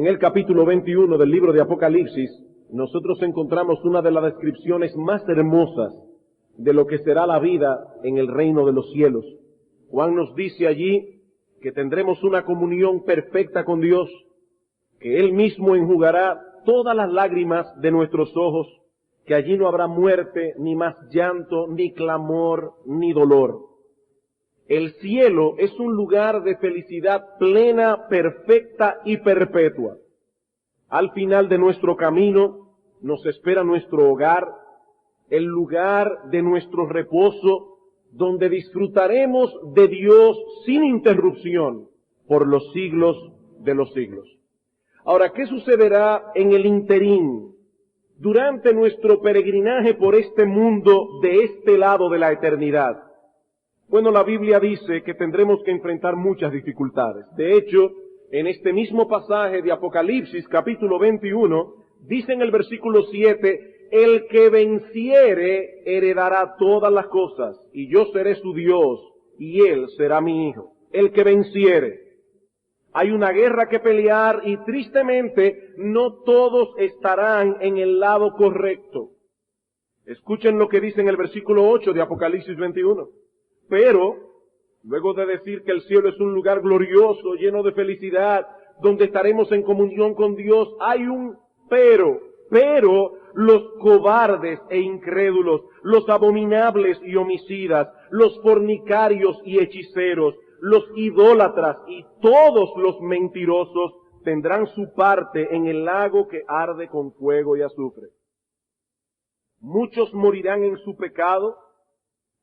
el capítulo 21 del libro de Apocalipsis, nosotros encontramos una de las descripciones más hermosas de lo que será la vida en el reino de los cielos. Juan nos dice allí que tendremos una comunión perfecta con Dios, que Él mismo enjugará todas las lágrimas de nuestros ojos, que allí no habrá muerte, ni más llanto, ni clamor, ni dolor. El cielo es un lugar de felicidad plena, perfecta y perpetua. Al final de nuestro camino nos espera nuestro hogar, el lugar de nuestro reposo, donde disfrutaremos de Dios sin interrupción por los siglos de los siglos. Ahora, ¿qué sucederá en el interín, durante nuestro peregrinaje por este mundo de este lado de la eternidad? Bueno, la Biblia dice que tendremos que enfrentar muchas dificultades. De hecho, en este mismo pasaje de Apocalipsis, capítulo 21, dice en el versículo 7, el que venciere heredará todas las cosas, y yo seré su Dios, y él será mi hijo. El que venciere. Hay una guerra que pelear y tristemente no todos estarán en el lado correcto. Escuchen lo que dice en el versículo 8 de Apocalipsis 21. Pero, luego de decir que el cielo es un lugar glorioso, lleno de felicidad, donde estaremos en comunión con Dios, hay un pero. Pero los cobardes e incrédulos, los abominables y homicidas, los fornicarios y hechiceros, los idólatras y todos los mentirosos tendrán su parte en el lago que arde con fuego y azufre. Muchos morirán en su pecado,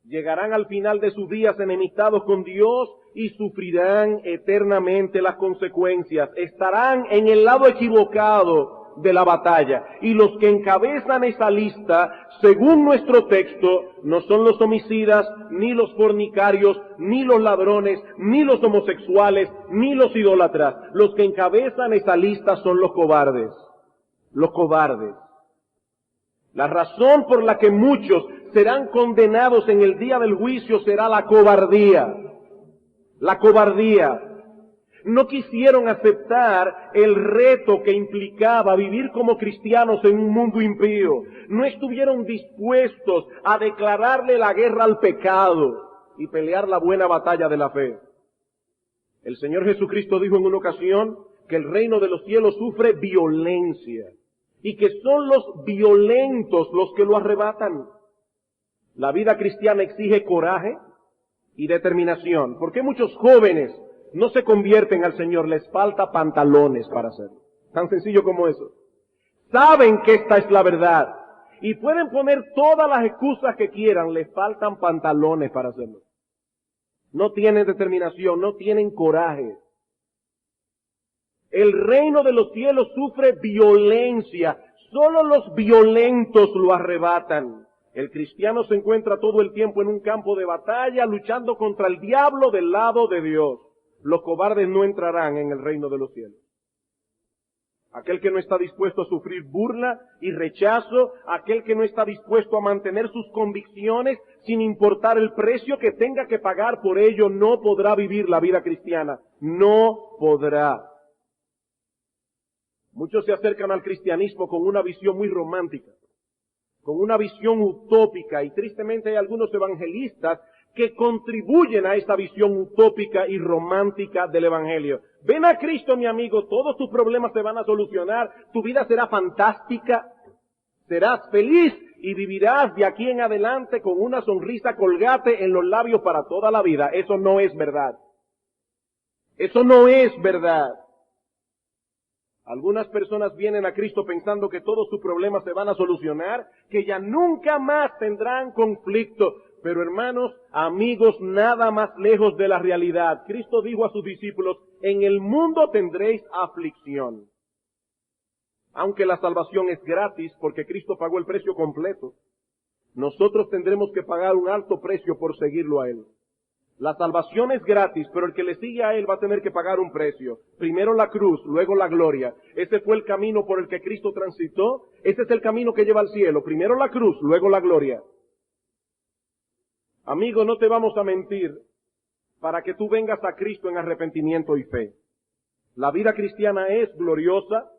llegarán al final de sus días enemistados con Dios y sufrirán eternamente las consecuencias. Estarán en el lado equivocado de la batalla. Y los que encabezan esa lista, según nuestro texto, no son los homicidas, ni los fornicarios, ni los ladrones, ni los homosexuales, ni los idólatras. Los que encabezan esa lista son los cobardes. Los cobardes. La razón por la que muchos serán condenados en el día del juicio será la cobardía. La cobardía. No quisieron aceptar el reto que implicaba vivir como cristianos en un mundo impío. No estuvieron dispuestos a declararle la guerra al pecado y pelear la buena batalla de la fe. El Señor Jesucristo dijo en una ocasión que el reino de los cielos sufre violencia y que son los violentos los que lo arrebatan. La vida cristiana exige coraje y determinación. ¿Por qué muchos jóvenes no se convierten al Señor? Les falta pantalones para hacerlo. Tan sencillo como eso. Saben que esta es la verdad y pueden poner todas las excusas que quieran, les faltan pantalones para hacerlo. No tienen determinación, no tienen coraje. El reino de los cielos sufre violencia. Solo los violentos lo arrebatan. El cristiano se encuentra todo el tiempo en un campo de batalla, luchando contra el diablo del lado de Dios. Los cobardes no entrarán en el reino de los cielos. Aquel que no está dispuesto a sufrir burla y rechazo, aquel que no está dispuesto a mantener sus convicciones sin importar el precio que tenga que pagar por ello, no podrá vivir la vida cristiana. No podrá. Muchos se acercan al cristianismo con una visión muy romántica, con una visión utópica, y tristemente hay algunos evangelistas que contribuyen a esta visión utópica y romántica del Evangelio. Ven a Cristo, mi amigo, todos tus problemas se van a solucionar, tu vida será fantástica, serás feliz y vivirás de aquí en adelante con una sonrisa colgate en los labios para toda la vida. Eso no es verdad. Eso no es verdad. Algunas personas vienen a Cristo pensando que todos sus problemas se van a solucionar, que ya nunca más tendrán conflicto. Pero hermanos, amigos, nada más lejos de la realidad. Cristo dijo a sus discípulos, en el mundo tendréis aflicción. Aunque la salvación es gratis porque Cristo pagó el precio completo, nosotros tendremos que pagar un alto precio por seguirlo a Él. La salvación es gratis, pero el que le sigue a Él va a tener que pagar un precio. Primero la cruz, luego la gloria. Ese fue el camino por el que Cristo transitó. Ese es el camino que lleva al cielo. Primero la cruz, luego la gloria. Amigo, no te vamos a mentir para que tú vengas a Cristo en arrepentimiento y fe. La vida cristiana es gloriosa.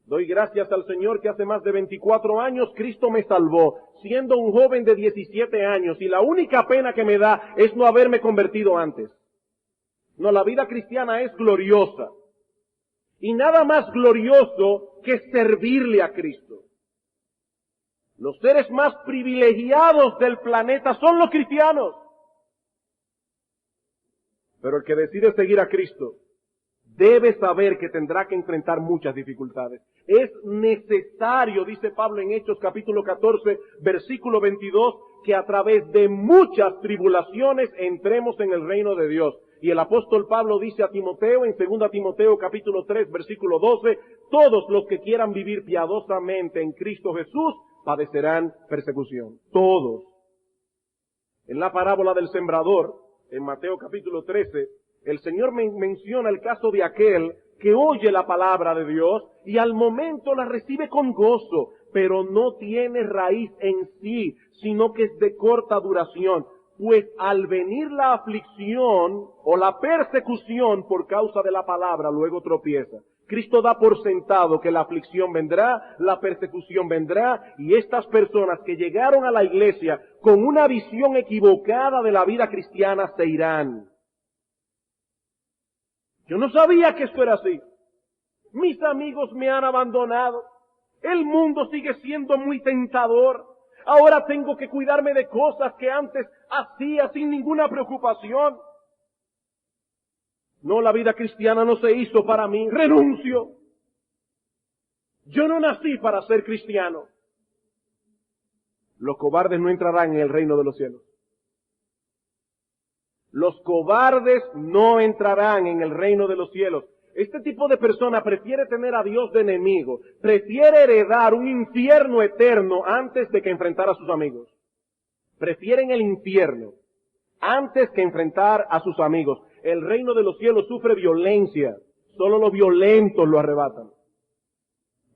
Doy gracias al Señor que hace más de 24 años Cristo me salvó, siendo un joven de 17 años, y la única pena que me da es no haberme convertido antes. No, la vida cristiana es gloriosa. Y nada más glorioso que servirle a Cristo. Los seres más privilegiados del planeta son los cristianos. Pero el que decide seguir a Cristo debe saber que tendrá que enfrentar muchas dificultades. Es necesario, dice Pablo en Hechos capítulo 14, versículo 22, que a través de muchas tribulaciones entremos en el reino de Dios. Y el apóstol Pablo dice a Timoteo, en 2 Timoteo capítulo 3, versículo 12, todos los que quieran vivir piadosamente en Cristo Jesús padecerán persecución. Todos. En la parábola del sembrador, en Mateo capítulo 13, el Señor menciona el caso de aquel que oye la palabra de Dios y al momento la recibe con gozo, pero no tiene raíz en sí, sino que es de corta duración. Pues al venir la aflicción o la persecución por causa de la palabra, luego tropieza. Cristo da por sentado que la aflicción vendrá, la persecución vendrá, y estas personas que llegaron a la iglesia con una visión equivocada de la vida cristiana se irán. Yo no sabía que esto era así. Mis amigos me han abandonado. El mundo sigue siendo muy tentador. Ahora tengo que cuidarme de cosas que antes hacía sin ninguna preocupación. No, la vida cristiana no se hizo para mí. Renuncio. Yo no nací para ser cristiano. Los cobardes no entrarán en el reino de los cielos. Los cobardes no entrarán en el reino de los cielos. Este tipo de persona prefiere tener a Dios de enemigo, prefiere heredar un infierno eterno antes de que enfrentar a sus amigos. Prefieren el infierno antes que enfrentar a sus amigos. El reino de los cielos sufre violencia, solo los violentos lo arrebatan.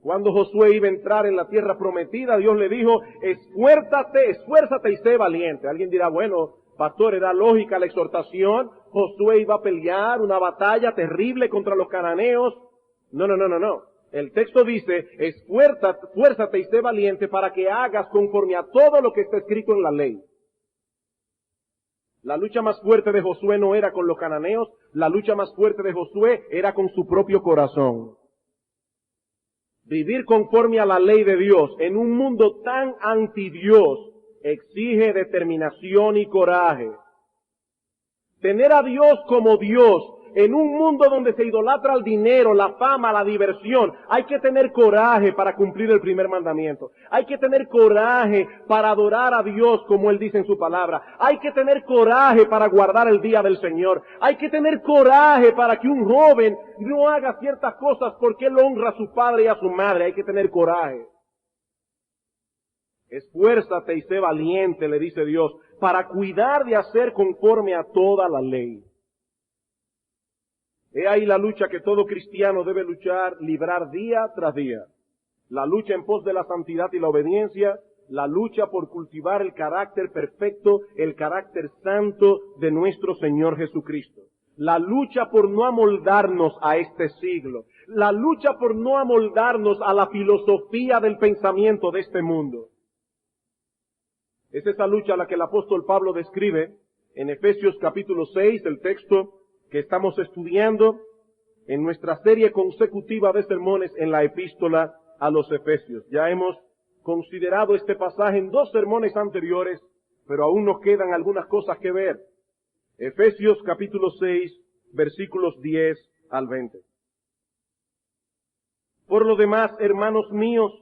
Cuando Josué iba a entrar en la tierra prometida, Dios le dijo, esfuérzate y sé valiente. Alguien dirá, bueno, pastor, era lógica la exhortación. Josué iba a pelear una batalla terrible contra los cananeos. No. El texto dice, esfuérzate y sé valiente para que hagas conforme a todo lo que está escrito en la ley. La lucha más fuerte de Josué no era con los cananeos, la lucha más fuerte de Josué era con su propio corazón. Vivir conforme a la ley de Dios en un mundo tan anti-Dios exige determinación y coraje. Tener a Dios como Dios en un mundo donde se idolatra el dinero, la fama, la diversión, hay que tener coraje para cumplir el primer mandamiento. Hay que tener coraje para adorar a Dios como Él dice en su palabra. Hay que tener coraje para guardar el día del Señor. Hay que tener coraje para que un joven no haga ciertas cosas porque él honra a su padre y a su madre. Hay que tener coraje. Esfuérzate y sé valiente, le dice Dios, para cuidar de hacer conforme a toda la ley. He ahí la lucha que todo cristiano debe librar día tras día. La lucha en pos de la santidad y la obediencia, la lucha por cultivar el carácter perfecto, el carácter santo de nuestro Señor Jesucristo. La lucha por no amoldarnos a este siglo. La lucha por no amoldarnos a la filosofía del pensamiento de este mundo. Es esa lucha la que el apóstol Pablo describe en Efesios capítulo 6, el texto que estamos estudiando en nuestra serie consecutiva de sermones en la epístola a los Efesios. Ya hemos considerado este pasaje en 2 sermones anteriores, pero aún nos quedan algunas cosas que ver. Efesios capítulo 6, versículos 10 al 20. Por lo demás, hermanos míos,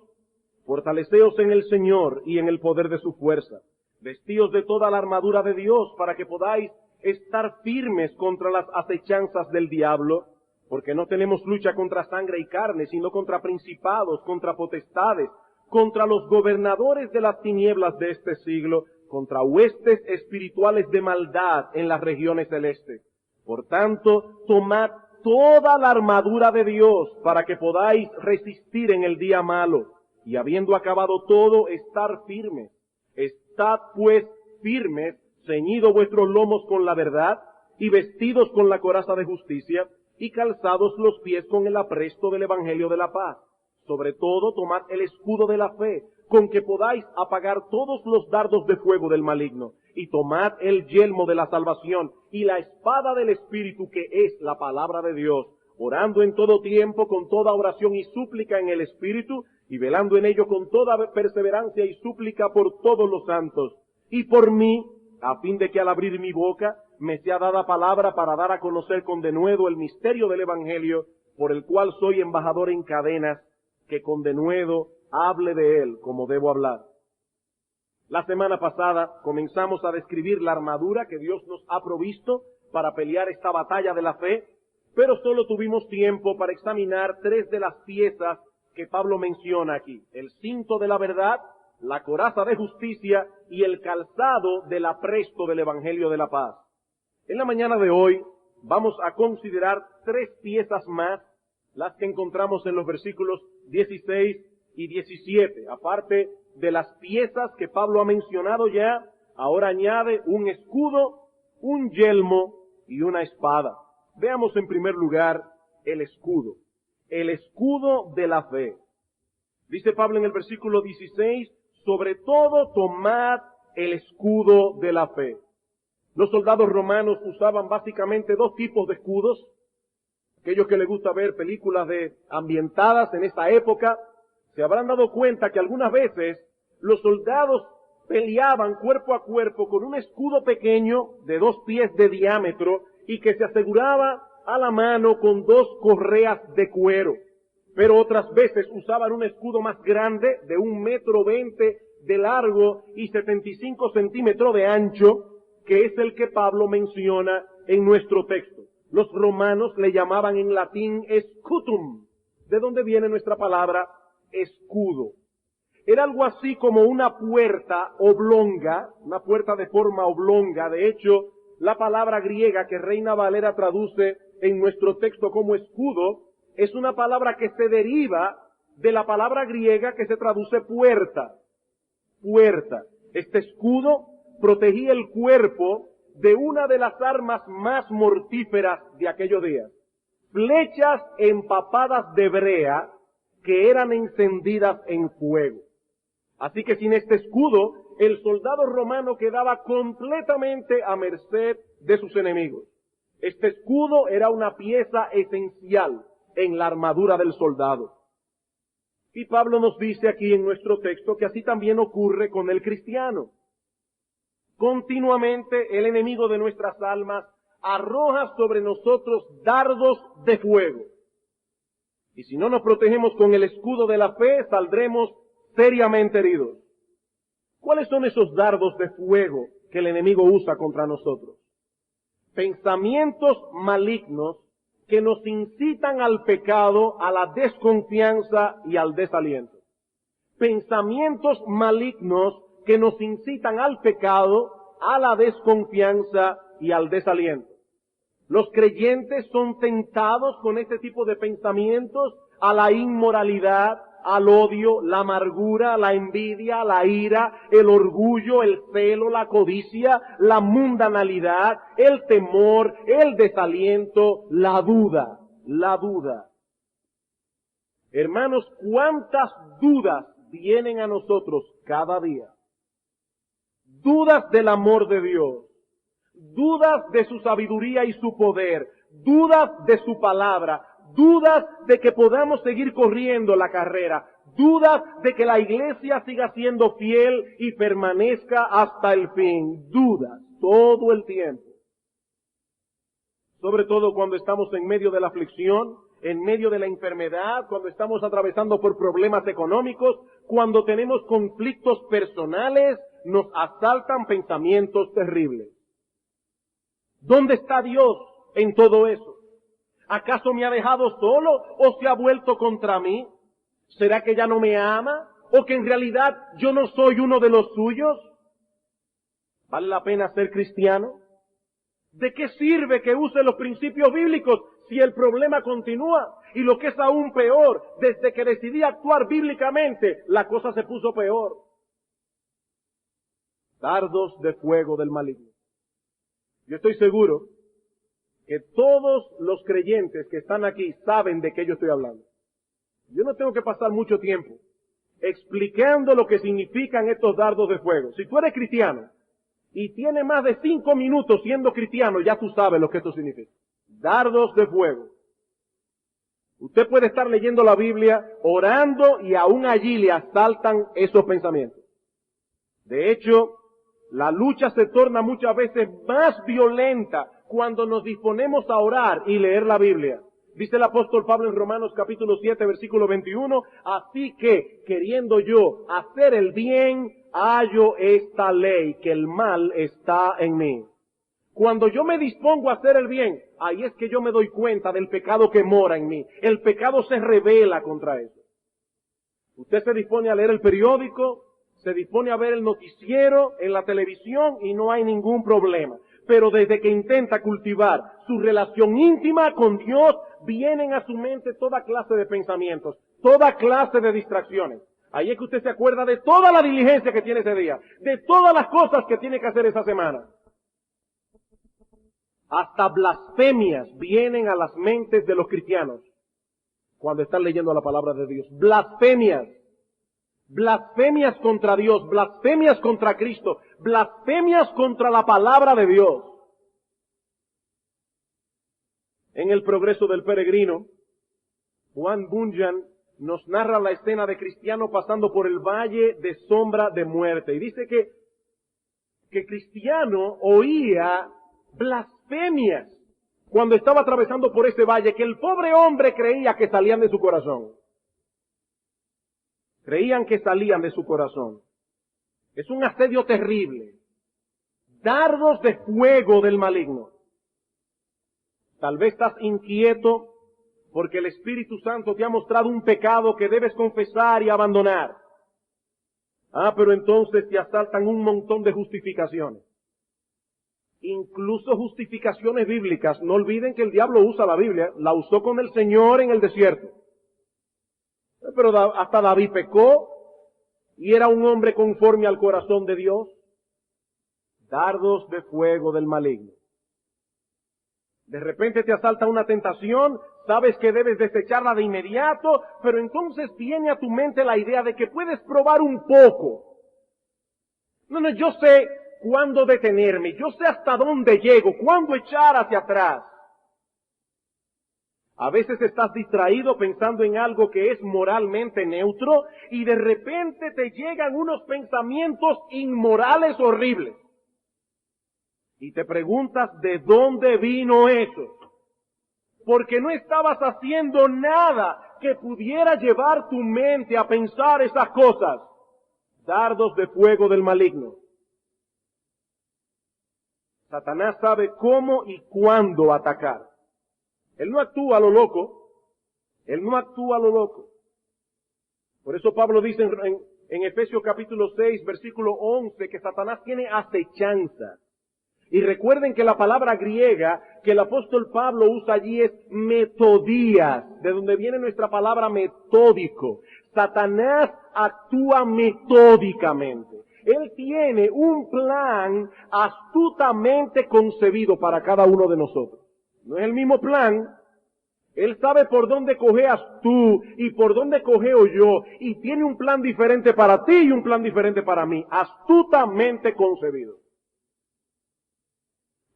fortaleceos en el Señor y en el poder de su fuerza. Vestíos de toda la armadura de Dios para que podáis estar firmes contra las acechanzas del diablo, porque no tenemos lucha contra sangre y carne, sino contra principados, contra potestades, contra los gobernadores de las tinieblas de este siglo, contra huestes espirituales de maldad en las regiones celestes. Por tanto, tomad toda la armadura de Dios para que podáis resistir en el día malo, y habiendo acabado todo, estar firmes. Estad pues firmes, ceñidos vuestros lomos con la verdad y vestidos con la coraza de justicia, y calzados los pies con el apresto del Evangelio de la paz. Sobre todo, tomad el escudo de la fe, con que podáis apagar todos los dardos de fuego del maligno, y tomad el yelmo de la salvación y la espada del Espíritu, que es la palabra de Dios, orando en todo tiempo con toda oración y súplica en el Espíritu, y velando en ello con toda perseverancia y súplica por todos los santos, y por mí, a fin de que al abrir mi boca me sea dada palabra para dar a conocer con denuedo el misterio del Evangelio, por el cual soy embajador en cadenas, que con denuedo hable de él como debo hablar. La semana pasada comenzamos a describir la armadura que Dios nos ha provisto para pelear esta batalla de la fe, pero solo tuvimos tiempo para examinar 3 de las piezas que Pablo menciona aquí: el cinto de la verdad, la coraza de justicia y el calzado del apresto del Evangelio de la paz. En la mañana de hoy vamos a considerar 3 piezas más, las que encontramos en los versículos 16 y 17. Aparte de las piezas que Pablo ha mencionado ya, ahora añade un escudo, un yelmo y una espada. Veamos en primer lugar el escudo de la fe. Dice Pablo en el versículo 16, sobre todo tomad el escudo de la fe. Los soldados romanos usaban básicamente 2 tipos de escudos. Aquellos que les gusta ver películas ambientadas en esta época, se habrán dado cuenta que algunas veces los soldados peleaban cuerpo a cuerpo con un escudo pequeño de 2 pies de diámetro y que se aseguraba a la mano con 2 correas de cuero. Pero otras veces usaban un escudo más grande de 1,20 m de largo y 75 centímetros de ancho, que es el que Pablo menciona en nuestro texto. Los romanos le llamaban en latín scutum, de donde viene nuestra palabra escudo. Era algo así como una puerta oblonga, una puerta de forma oblonga. De hecho, la palabra griega que Reina Valera traduce en nuestro texto como escudo, es una palabra que se deriva de la palabra griega que se traduce puerta. Puerta. Este escudo protegía el cuerpo de una de las armas más mortíferas de aquellos días: flechas empapadas de brea que eran encendidas en fuego. Así que sin este escudo, el soldado romano quedaba completamente a merced de sus enemigos. Este escudo era una pieza esencial en la armadura del soldado. Y Pablo nos dice aquí en nuestro texto que así también ocurre con el cristiano. Continuamente el enemigo de nuestras almas arroja sobre nosotros dardos de fuego. Y si no nos protegemos con el escudo de la fe, saldremos seriamente heridos. ¿Cuáles son esos dardos de fuego que el enemigo usa contra nosotros? Pensamientos malignos que nos incitan al pecado, a la desconfianza y al desaliento. Pensamientos malignos que nos incitan al pecado, a la desconfianza y al desaliento. Los creyentes son tentados con este tipo de pensamientos a la inmoralidad, al odio, la amargura, la envidia, la ira, el orgullo, el celo, la codicia, la mundanalidad, el temor, el desaliento, la duda. Hermanos, ¿cuántas dudas vienen a nosotros cada día? Dudas del amor de Dios, dudas de su sabiduría y su poder, dudas de su palabra, dudas de que podamos seguir corriendo la carrera, dudas de que la iglesia siga siendo fiel y permanezca hasta el fin, dudas todo el tiempo. Sobre todo cuando estamos en medio de la aflicción, en medio de la enfermedad, cuando estamos atravesando por problemas económicos, cuando tenemos conflictos personales, nos asaltan pensamientos terribles. ¿Dónde está Dios en todo eso? ¿Acaso me ha dejado solo o se ha vuelto contra mí? ¿Será que ya no me ama? ¿O que en realidad yo no soy uno de los suyos? ¿Vale la pena ser cristiano? ¿De qué sirve que use los principios bíblicos si el problema continúa? Y lo que es aún peor, desde que decidí actuar bíblicamente, la cosa se puso peor. Dardos de fuego del maligno. Yo estoy seguro que todos los creyentes que están aquí saben de qué yo estoy hablando. Yo no tengo que pasar mucho tiempo explicando lo que significan estos dardos de fuego. Si tú eres cristiano y tienes más de 5 minutos siendo cristiano, ya tú sabes lo que esto significa. Dardos de fuego. Usted puede estar leyendo la Biblia, orando, y aún allí le asaltan esos pensamientos. De hecho, la lucha se torna muchas veces más violenta cuando nos disponemos a orar y leer la Biblia. Dice el apóstol Pablo en Romanos capítulo 7, versículo 21, así que, queriendo yo hacer el bien, hallo esta ley, que el mal está en mí. Cuando yo me dispongo a hacer el bien, ahí es que yo me doy cuenta del pecado que mora en mí. El pecado se rebela contra eso. Usted se dispone a leer el periódico, se dispone a ver el noticiero en la televisión y no hay ningún problema. Pero desde que intenta cultivar su relación íntima con Dios, vienen a su mente toda clase de pensamientos, toda clase de distracciones. Ahí es que usted se acuerda de toda la diligencia que tiene ese día, de todas las cosas que tiene que hacer esa semana. Hasta blasfemias vienen a las mentes de los cristianos cuando están leyendo la palabra de Dios. Blasfemias. Blasfemias contra Dios, blasfemias contra Cristo, blasfemias contra la palabra de Dios. En El progreso del peregrino, Juan Bunyan nos narra la escena de Cristiano pasando por el valle de sombra de muerte. Y dice que Cristiano oía blasfemias cuando estaba atravesando por ese valle, que el pobre hombre creía que salían de su corazón. Creían que salían de su corazón. Es un asedio terrible. Dardos de fuego del maligno. Tal vez estás inquieto porque el Espíritu Santo te ha mostrado un pecado que debes confesar y abandonar. Pero entonces te asaltan un montón de justificaciones. Incluso justificaciones bíblicas. No olviden que el diablo usa la Biblia. La usó con el Señor en el desierto. Pero hasta David pecó y era un hombre conforme al corazón de Dios. Dardos de fuego del maligno. De repente te asalta una tentación, sabes que debes desecharla de inmediato, pero entonces viene a tu mente la idea de que puedes probar un poco. No, yo sé cuándo detenerme, yo sé hasta dónde llego, cuándo echar hacia atrás. A veces estás distraído pensando en algo que es moralmente neutro y de repente te llegan unos pensamientos inmorales horribles. Y te preguntas de dónde vino eso. Porque no estabas haciendo nada que pudiera llevar tu mente a pensar esas cosas. Dardos de fuego del maligno. Satanás sabe cómo y cuándo atacar. Él no actúa a lo loco. Él no actúa a lo loco. Por eso Pablo dice en Efesios capítulo 6, versículo 11, que Satanás tiene acechanza. Y recuerden que la palabra griega que el apóstol Pablo usa allí es metodías, de donde viene nuestra palabra metódico. Satanás actúa metódicamente. Él tiene un plan astutamente concebido para cada uno de nosotros. No es el mismo plan. Él sabe por dónde cojeas tú y por dónde cojeo yo. Y tiene un plan diferente para ti y un plan diferente para mí. Astutamente concebido.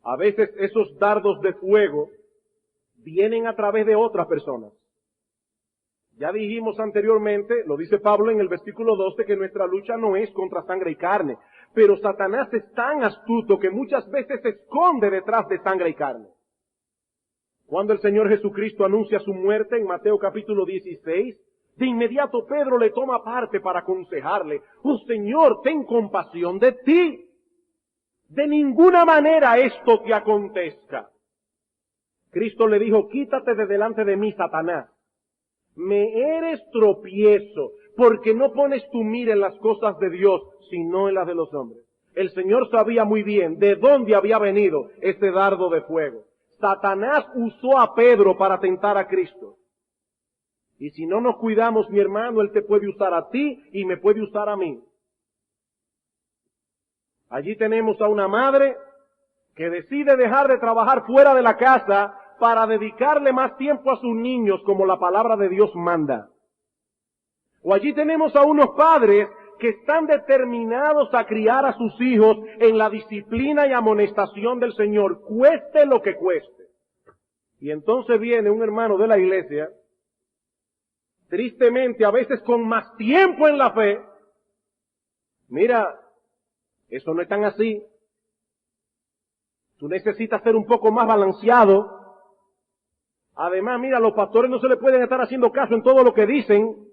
A veces esos dardos de fuego vienen a través de otras personas. Ya dijimos anteriormente, lo dice Pablo en el versículo 12, que nuestra lucha no es contra sangre y carne. Pero Satanás es tan astuto que muchas veces se esconde detrás de sangre y carne. Cuando el Señor Jesucristo anuncia su muerte en Mateo capítulo 16, de inmediato Pedro le toma parte para aconsejarle: ¡Oh Señor, ten compasión de ti! De ninguna manera esto te acontezca. Cristo le dijo: quítate de delante de mí, Satanás. Me eres tropiezo, porque no pones tu mira en las cosas de Dios, sino en las de los hombres. El Señor sabía muy bien de dónde había venido ese dardo de fuego. Satanás usó a Pedro para tentar a Cristo. Y si no nos cuidamos, mi hermano, Él te puede usar a ti y me puede usar a mí. Allí tenemos a una madre que decide dejar de trabajar fuera de la casa para dedicarle más tiempo a sus niños como la palabra de Dios manda. O allí tenemos a unos padres que están determinados a criar a sus hijos en la disciplina y amonestación del Señor, cueste lo que cueste. Y entonces viene un hermano de la iglesia, tristemente a veces con más tiempo en la fe. Mira, eso no es tan así. Tú necesitas ser un poco más balanceado. Además, mira, los pastores no se le pueden estar haciendo caso en todo lo que dicen,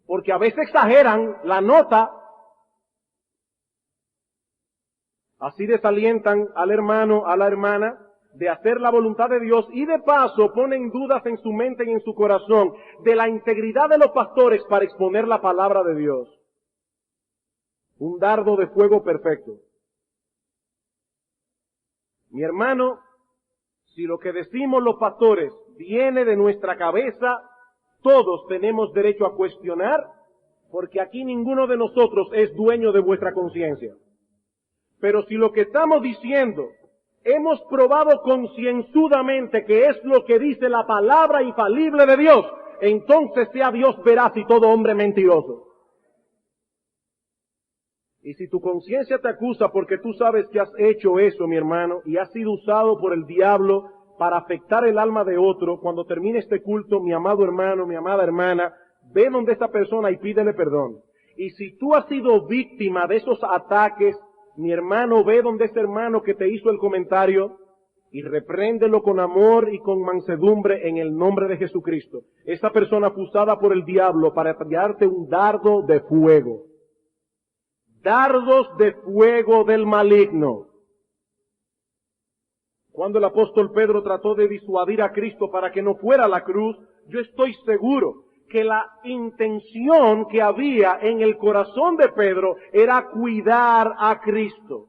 porque a veces exageran la nota. Así desalientan al hermano, a la hermana, de hacer la voluntad de Dios y de paso ponen dudas en su mente y en su corazón de la integridad de los pastores para exponer la palabra de Dios. Un dardo de fuego perfecto. Mi hermano, si lo que decimos los pastores viene de nuestra cabeza, todos tenemos derecho a cuestionar, porque aquí ninguno de nosotros es dueño de vuestra conciencia. Pero si lo que estamos diciendo hemos probado concienzudamente que es lo que dice la palabra infalible de Dios, entonces sea Dios veraz y todo hombre mentiroso. Y si tu conciencia te acusa porque tú sabes que has hecho eso, mi hermano, y has sido usado por el diablo para afectar el alma de otro, cuando termine este culto, mi amado hermano, mi amada hermana, ve donde esta persona y pídele perdón. Y si tú has sido víctima de esos ataques, mi hermano, ve donde ese hermano que te hizo el comentario y repréndelo con amor y con mansedumbre en el nombre de Jesucristo. Esa persona fue usada por el diablo para tirarte un dardo de fuego. Dardos de fuego del maligno. Cuando el apóstol Pedro trató de disuadir a Cristo para que no fuera a la cruz, yo estoy seguro que la intención que había en el corazón de Pedro era cuidar a Cristo.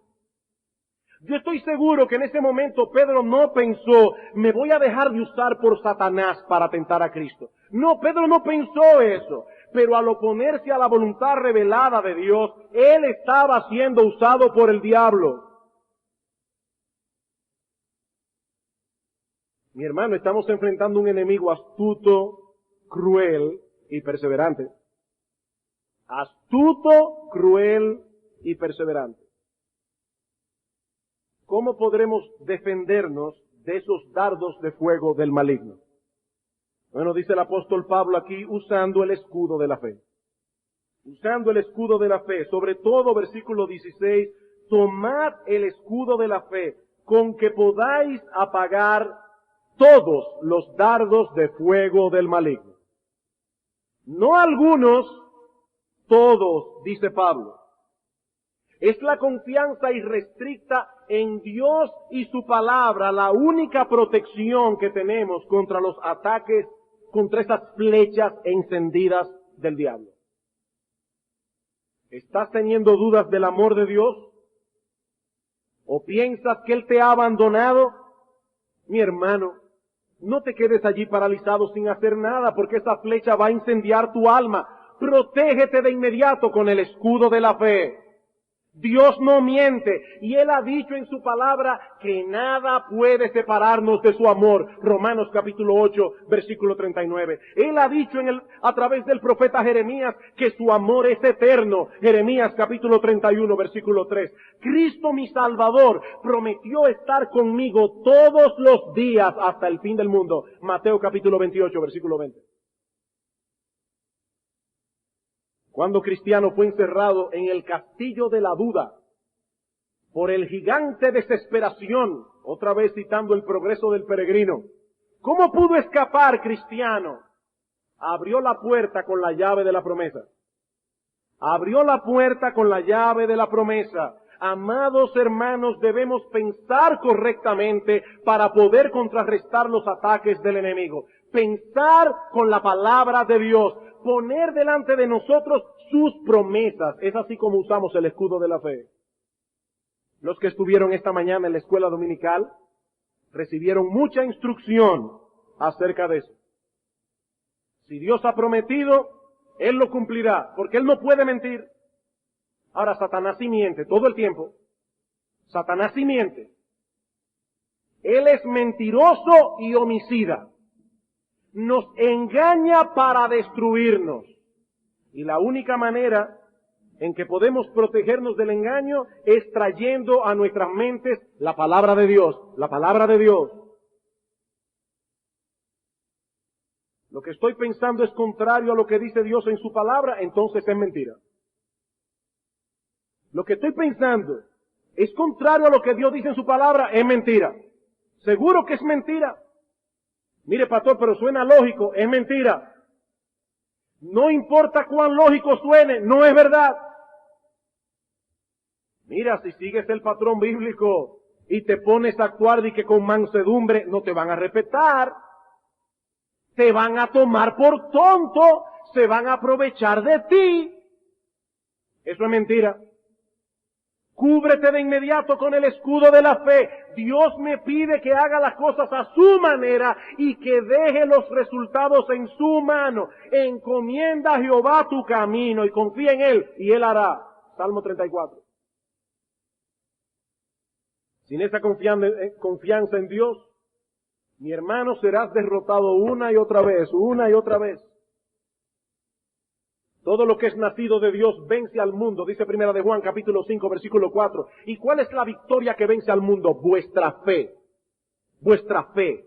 Yo estoy seguro que en ese momento Pedro no pensó, me voy a dejar de usar por Satanás para tentar a Cristo. No, Pedro no pensó eso. Pero al oponerse a la voluntad revelada de Dios, él estaba siendo usado por el diablo. Mi hermano, estamos enfrentando un enemigo astuto, cruel y perseverante. Astuto, cruel y perseverante. ¿Cómo podremos defendernos de esos dardos de fuego del maligno? Bueno, dice el apóstol Pablo aquí, usando el escudo de la fe. Usando el escudo de la fe. Sobre todo, versículo 16, tomad el escudo de la fe, con que podáis apagar todos los dardos de fuego del maligno. No algunos, todos, dice Pablo. Es la confianza irrestricta en Dios y su palabra la única protección que tenemos contra los ataques, contra esas flechas encendidas del diablo. ¿Estás teniendo dudas del amor de Dios? ¿O piensas que Él te ha abandonado? Mi hermano, no te quedes allí paralizado sin hacer nada, porque esa flecha va a incendiar tu alma. Protégete de inmediato con el escudo de la fe. Dios no miente, y Él ha dicho en su palabra que nada puede separarnos de su amor. Romanos capítulo 8, versículo 39. Él ha dicho a través del profeta Jeremías que su amor es eterno. Jeremías capítulo 31, versículo 3. Cristo mi Salvador prometió estar conmigo todos los días hasta el fin del mundo. Mateo capítulo 28, versículo 20. Cuando Cristiano fue encerrado en el castillo de la duda por el gigante desesperación, otra vez citando el progreso del peregrino, ¿cómo pudo escapar Cristiano? Abrió la puerta con la llave de la promesa. Abrió la puerta con la llave de la promesa. Amados hermanos, debemos pensar correctamente para poder contrarrestar los ataques del enemigo. Pensar con la palabra de Dios. Poner delante de nosotros sus promesas. Es así como usamos el escudo de la fe. Los que estuvieron esta mañana en la escuela dominical recibieron mucha instrucción acerca de eso. Si Dios ha prometido, Él lo cumplirá, porque Él no puede mentir. Ahora, Satanás sí miente todo el tiempo. Satanás sí miente. Él es mentiroso y homicida. Nos engaña para destruirnos. Y la única manera en que podemos protegernos del engaño es trayendo a nuestras mentes la palabra de Dios. La palabra de Dios. Lo que estoy pensando es contrario a lo que dice Dios en su palabra, entonces es mentira. Lo que estoy pensando es contrario a lo que Dios dice en su palabra, es mentira. Seguro que es mentira. Mire, pastor, pero suena lógico, es mentira. No importa cuán lógico suene, no es verdad. Mira, si sigues el patrón bíblico y te pones a actuar y que con mansedumbre, no te van a respetar. Te van a tomar por tonto, se van a aprovechar de ti. Eso es mentira. Cúbrete de inmediato con el escudo de la fe. Dios me pide que haga las cosas a su manera y que deje los resultados en su mano. Encomienda a Jehová tu camino y confía en Él y Él hará. Salmo 34. Sin esa confianza en Dios, mi hermano, serás derrotado una y otra vez, una y otra vez. Todo lo que es nacido de Dios vence al mundo, dice Primera de Juan, capítulo 5, versículo 4. ¿Y cuál es la victoria que vence al mundo? Vuestra fe. Vuestra fe.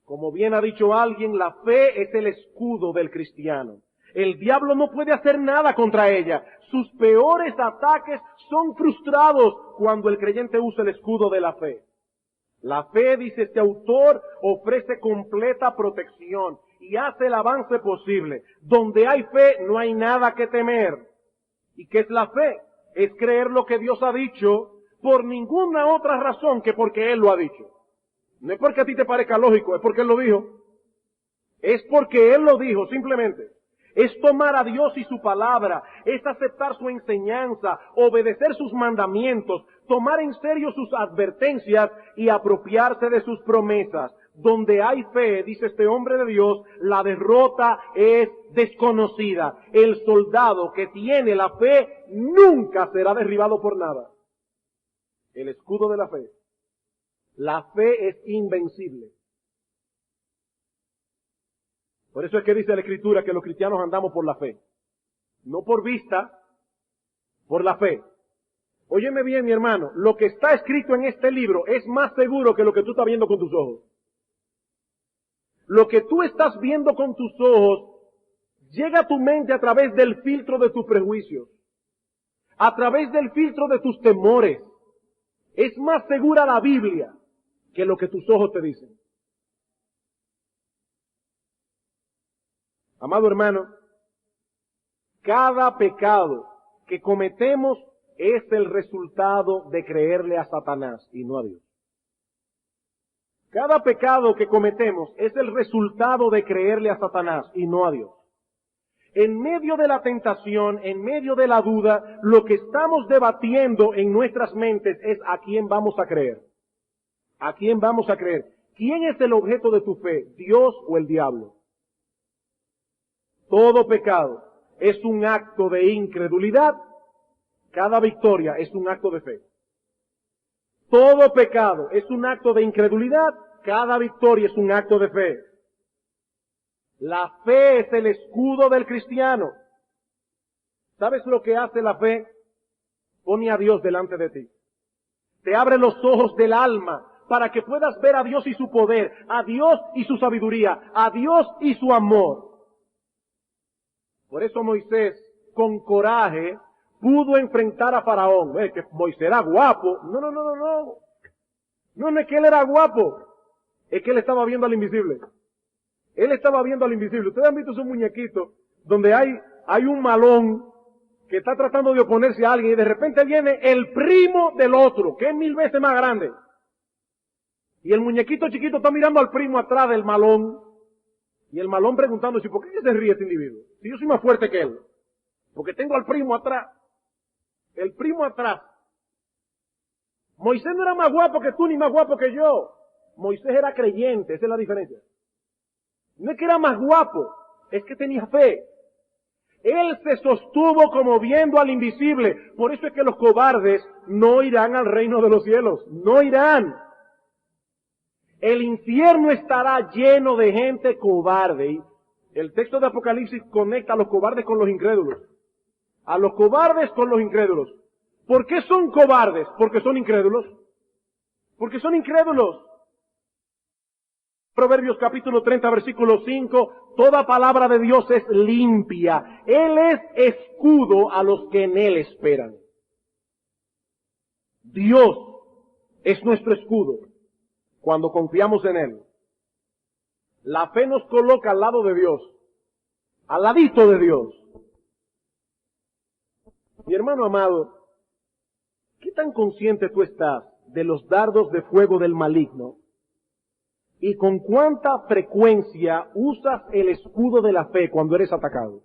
Como bien ha dicho alguien, la fe es el escudo del cristiano. El diablo no puede hacer nada contra ella. Sus peores ataques son frustrados cuando el creyente usa el escudo de la fe. La fe, dice este autor, ofrece completa protección y hace el avance posible. Donde hay fe, no hay nada que temer. ¿Y qué es la fe? Es creer lo que Dios ha dicho por ninguna otra razón que porque Él lo ha dicho. No es porque a ti te parezca lógico, es porque Él lo dijo. Es porque Él lo dijo, simplemente. Es tomar a Dios y su palabra, es aceptar su enseñanza, obedecer sus mandamientos, tomar en serio sus advertencias y apropiarse de sus promesas. Donde hay fe, dice este hombre de Dios, la derrota es desconocida. El soldado que tiene la fe nunca será derribado por nada. El escudo de la fe. La fe es invencible. Por eso es que dice la Escritura que los cristianos andamos por la fe. No por vista, por la fe. Óyeme bien, mi hermano, lo que está escrito en este libro es más seguro que lo que tú estás viendo con tus ojos. Lo que tú estás viendo con tus ojos llega a tu mente a través del filtro de tus prejuicios, a través del filtro de tus temores. Es más segura la Biblia que lo que tus ojos te dicen. Amado hermano, cada pecado que cometemos es el resultado de creerle a Satanás y no a Dios. Cada pecado que cometemos es el resultado de creerle a Satanás y no a Dios. En medio de la tentación, en medio de la duda, lo que estamos debatiendo en nuestras mentes es a quién vamos a creer. ¿A quién vamos a creer? ¿Quién es el objeto de tu fe? ¿Dios o el diablo? Todo pecado es un acto de incredulidad. Cada victoria es un acto de fe. Todo pecado es un acto de incredulidad. Cada victoria es un acto de fe. La fe es el escudo del cristiano. ¿Sabes lo que hace la fe? Pone a Dios delante de ti. Te abre los ojos del alma para que puedas ver a Dios y su poder, a Dios y su sabiduría, a Dios y su amor. Por eso Moisés, con coraje, pudo enfrentar a Faraón. Que Moisés era guapo. No. No es que él era guapo. Es que él estaba viendo al invisible. Él estaba viendo al invisible. Ustedes han visto esos muñequitos donde hay un malón que está tratando de oponerse a alguien y de repente viene el primo del otro, que es 1000 veces más grande. Y el muñequito chiquito está mirando al primo atrás del malón. Y el malón preguntándose, ¿por qué se ríe este individuo? Si yo soy más fuerte que él. Porque tengo al primo atrás. El primo atrás. Moisés no era más guapo que tú ni más guapo que yo. Moisés era creyente, esa es la diferencia. No es que era más guapo, es que tenía fe. Él se sostuvo como viendo al invisible. Por eso es que los cobardes no irán al reino de los cielos. No irán. El infierno estará lleno de gente cobarde. Y el texto de Apocalipsis conecta a los cobardes con los incrédulos. A los cobardes con los incrédulos. ¿Por qué son cobardes? Porque son incrédulos. Porque son incrédulos. Proverbios capítulo 30, versículo 5, toda palabra de Dios es limpia. Él es escudo a los que en Él esperan. Dios es nuestro escudo cuando confiamos en Él. La fe nos coloca al lado de Dios, al ladito de Dios. Mi hermano amado, ¿qué tan consciente tú estás de los dardos de fuego del maligno? ¿Y con cuánta frecuencia usas el escudo de la fe cuando eres atacado?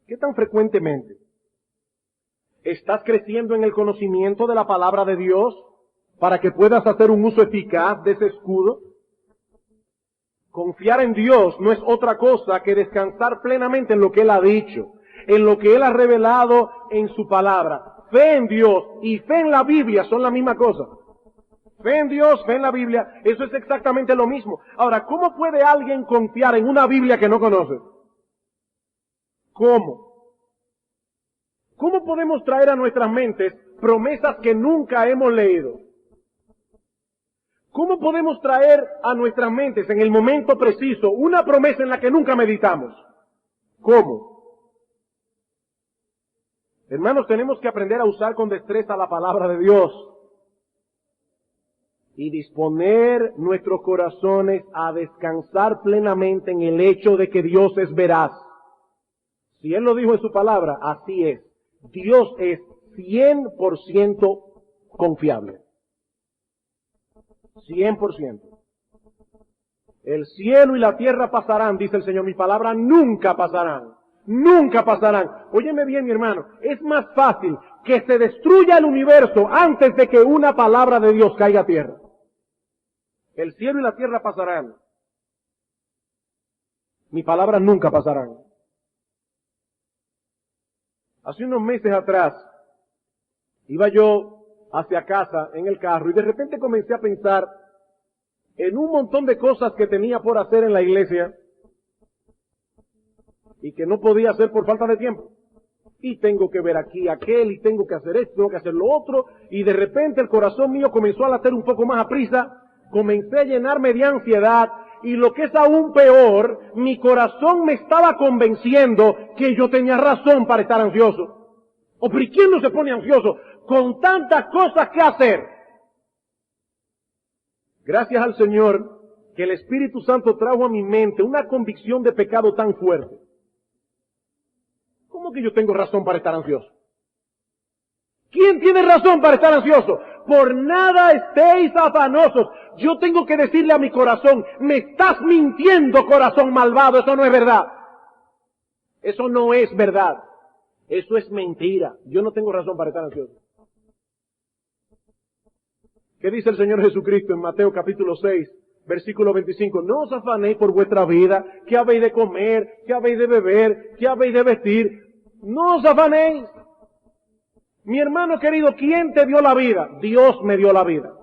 ¿Qué tan frecuentemente? ¿Estás creciendo en el conocimiento de la palabra de Dios para que puedas hacer un uso eficaz de ese escudo? Confiar en Dios no es otra cosa que descansar plenamente en lo que Él ha dicho, en lo que Él ha revelado en su palabra. Fe en Dios y fe en la Biblia son la misma cosa. Fe en Dios, fe en la Biblia, eso es exactamente lo mismo. Ahora, ¿cómo puede alguien confiar en una Biblia que no conoce? ¿Cómo? ¿Cómo podemos traer a nuestras mentes promesas que nunca hemos leído? ¿Cómo podemos traer a nuestras mentes en el momento preciso una promesa en la que nunca meditamos? ¿Cómo? Hermanos, tenemos que aprender a usar con destreza la palabra de Dios y disponer nuestros corazones a descansar plenamente en el hecho de que Dios es veraz. Si Él lo dijo en su palabra, así es. Dios es 100% confiable. 100%. El cielo y la tierra pasarán, dice el Señor, mis palabras nunca pasarán. Nunca pasarán. Óyeme bien, mi hermano, es más fácil que se destruya el universo antes de que una palabra de Dios caiga a tierra. El cielo y la tierra pasarán. Mis palabras nunca pasarán. Hace unos meses atrás, iba yo hacia casa en el carro y de repente comencé a pensar en un montón de cosas que tenía por hacer en la iglesia y que no podía hacer por falta de tiempo. Y tengo que ver aquí aquel, y tengo que hacer esto, tengo que hacer lo otro, y de repente el corazón mío comenzó a latir un poco más a prisa, comencé a llenarme de ansiedad, y lo que es aún peor, mi corazón me estaba convenciendo que yo tenía razón para estar ansioso. ¿O por quién no se pone ansioso con tantas cosas que hacer? Gracias al Señor que el Espíritu Santo trajo a mi mente una convicción de pecado tan fuerte. ¿Cómo que yo tengo razón para estar ansioso? ¿Quién tiene razón para estar ansioso? Por nada estéis afanosos. Yo tengo que decirle a mi corazón, me estás mintiendo, corazón malvado, eso no es verdad. Eso no es verdad. Eso es mentira. Yo no tengo razón para estar ansioso. ¿Qué dice el Señor Jesucristo en Mateo capítulo 6, versículo 25? No os afanéis por vuestra vida, qué habéis de comer, qué habéis de beber, qué habéis de vestir. No os afanéis. Mi hermano querido, ¿quién te dio la vida? Dios me dio la vida.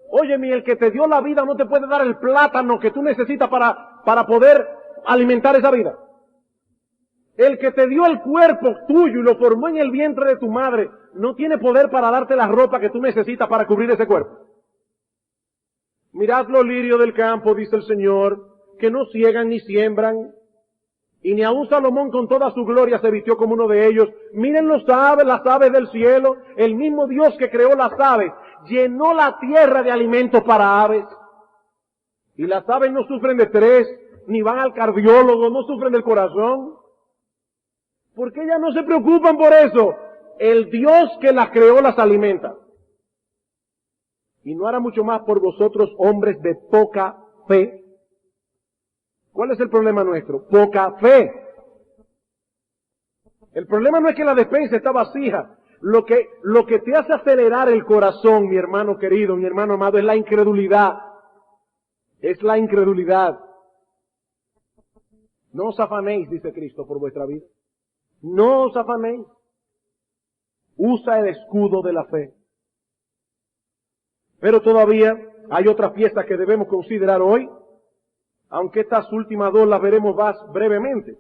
Óyeme, el que te dio la vida no te puede dar el plátano que tú necesitas para poder alimentar esa vida. El que te dio el cuerpo tuyo y lo formó en el vientre de tu madre no tiene poder para darte la ropa que tú necesitas para cubrir ese cuerpo. Mirad los lirios del campo, dice el Señor, que no ciegan ni siembran, y ni aun Salomón con toda su gloria se vistió como uno de ellos. Miren las aves del cielo, el mismo Dios que creó las aves, llenó la tierra de alimentos para aves. Y las aves no sufren de estrés, ni van al cardiólogo, no sufren del corazón. ¿Por qué ellas no se preocupan por eso? El Dios que las creó las alimenta. Y no hará mucho más por vosotros, hombres de poca fe. ¿Cuál es el problema nuestro? Poca fe. El problema no es que la despensa está vacía. Lo que te hace acelerar el corazón, mi hermano querido, mi hermano amado, es la incredulidad. Es la incredulidad. No os afanéis, dice Cristo, por vuestra vida. No os afanéis. Usa el escudo de la fe. Pero todavía hay otra pieza que debemos considerar hoy, aunque estas últimas dos las veremos más brevemente.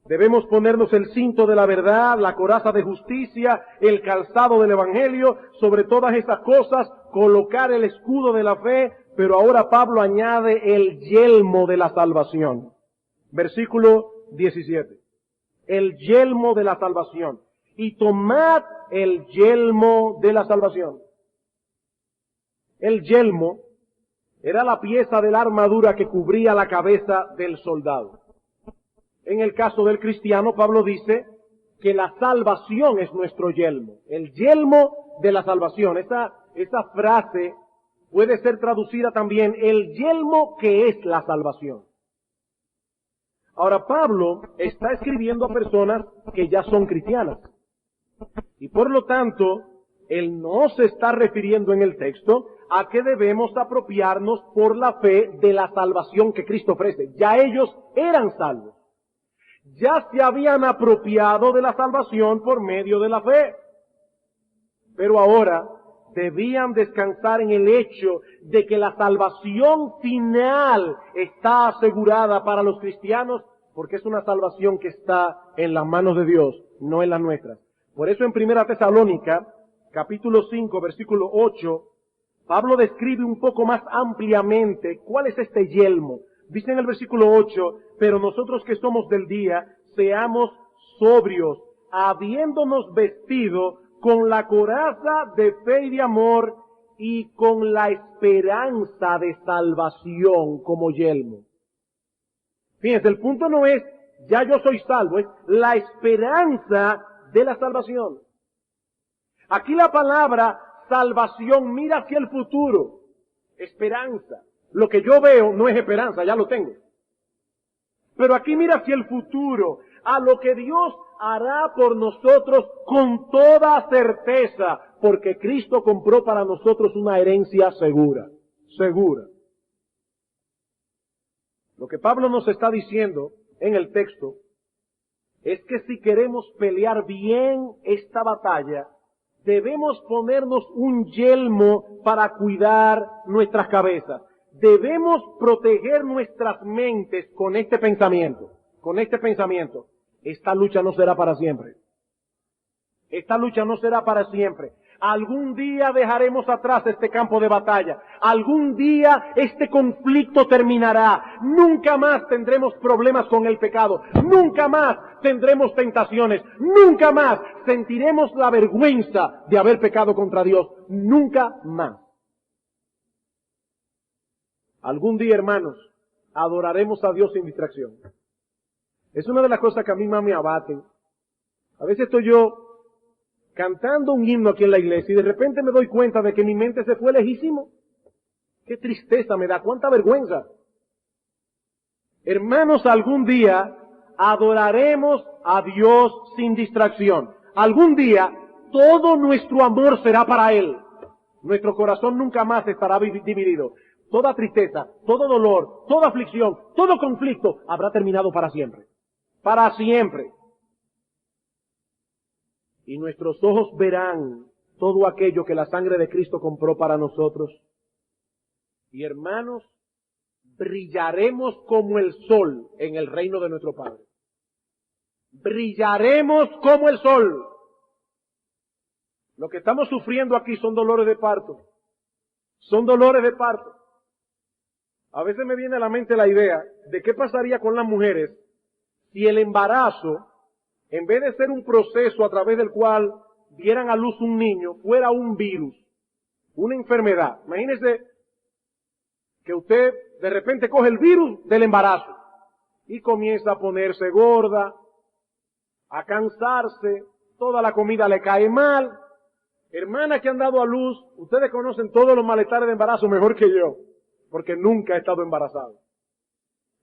Debemos ponernos el cinto de la verdad, la coraza de justicia, el calzado del evangelio, sobre todas estas cosas, colocar el escudo de la fe, pero ahora Pablo añade el yelmo de la salvación. Versículo 17. El yelmo de la salvación. Y tomad el yelmo de la salvación. El yelmo era la pieza de la armadura que cubría la cabeza del soldado. En el caso del cristiano, Pablo dice que la salvación es nuestro yelmo. El yelmo de la salvación. Esa frase puede ser traducida también, el yelmo que es la salvación. Ahora, Pablo está escribiendo a personas que ya son cristianas. Y por lo tanto, él no se está refiriendo en el texto a que debemos apropiarnos por la fe de la salvación que Cristo ofrece. Ya ellos eran salvos. Ya se habían apropiado de la salvación por medio de la fe. Pero ahora debían descansar en el hecho de que la salvación final está asegurada para los cristianos, porque es una salvación que está en las manos de Dios, no en las nuestras. Por eso en 1 Tesalónica, capítulo 5, versículo 8, Pablo describe un poco más ampliamente cuál es este yelmo. Dice en el versículo 8, pero nosotros que somos del día, seamos sobrios, habiéndonos vestido con la coraza de fe y de amor y con la esperanza de salvación como yelmo. Fíjense, el punto no es, ya yo soy salvo, es la esperanza de la salvación. Aquí la palabra salvación mira hacia el futuro, esperanza. Lo que yo veo no es esperanza, ya lo tengo. Pero aquí mira hacia el futuro, a lo que Dios hará por nosotros con toda certeza, porque Cristo compró para nosotros una herencia segura, segura. Lo que Pablo nos está diciendo en el texto es que si queremos pelear bien esta batalla, debemos ponernos un yelmo para cuidar nuestras cabezas. Debemos proteger nuestras mentes con este pensamiento, Esta lucha no será para siempre. Esta lucha no será para siempre. Algún día dejaremos atrás este campo de batalla. Algún día este conflicto terminará. Nunca más tendremos problemas con el pecado. Nunca más tendremos tentaciones. Nunca más sentiremos la vergüenza de haber pecado contra Dios. Nunca más. Algún día, hermanos, adoraremos a Dios sin distracción. Es una de las cosas que a mí más me abaten. A veces estoy yo cantando un himno aquí en la iglesia y de repente me doy cuenta de que mi mente se fue lejísimo. Qué tristeza me da, cuánta vergüenza. Hermanos, algún día adoraremos a Dios sin distracción. Algún día todo nuestro amor será para Él. Nuestro corazón nunca más estará dividido. Toda tristeza, todo dolor, toda aflicción, todo conflicto habrá terminado para siempre. Para siempre. Y nuestros ojos verán todo aquello que la sangre de Cristo compró para nosotros. Y hermanos, brillaremos como el sol en el reino de nuestro Padre. Brillaremos como el sol. Lo que estamos sufriendo aquí son dolores de parto. Son dolores de parto. A veces me viene a la mente la idea de qué pasaría con las mujeres si el embarazo, en vez de ser un proceso a través del cual dieran a luz un niño, fuera un virus, una enfermedad. Imagínese que usted de repente coge el virus del embarazo y comienza a ponerse gorda, a cansarse, toda la comida le cae mal. Hermanas que han dado a luz, ustedes conocen todos los malestares de embarazo mejor que yo, porque nunca he estado embarazado.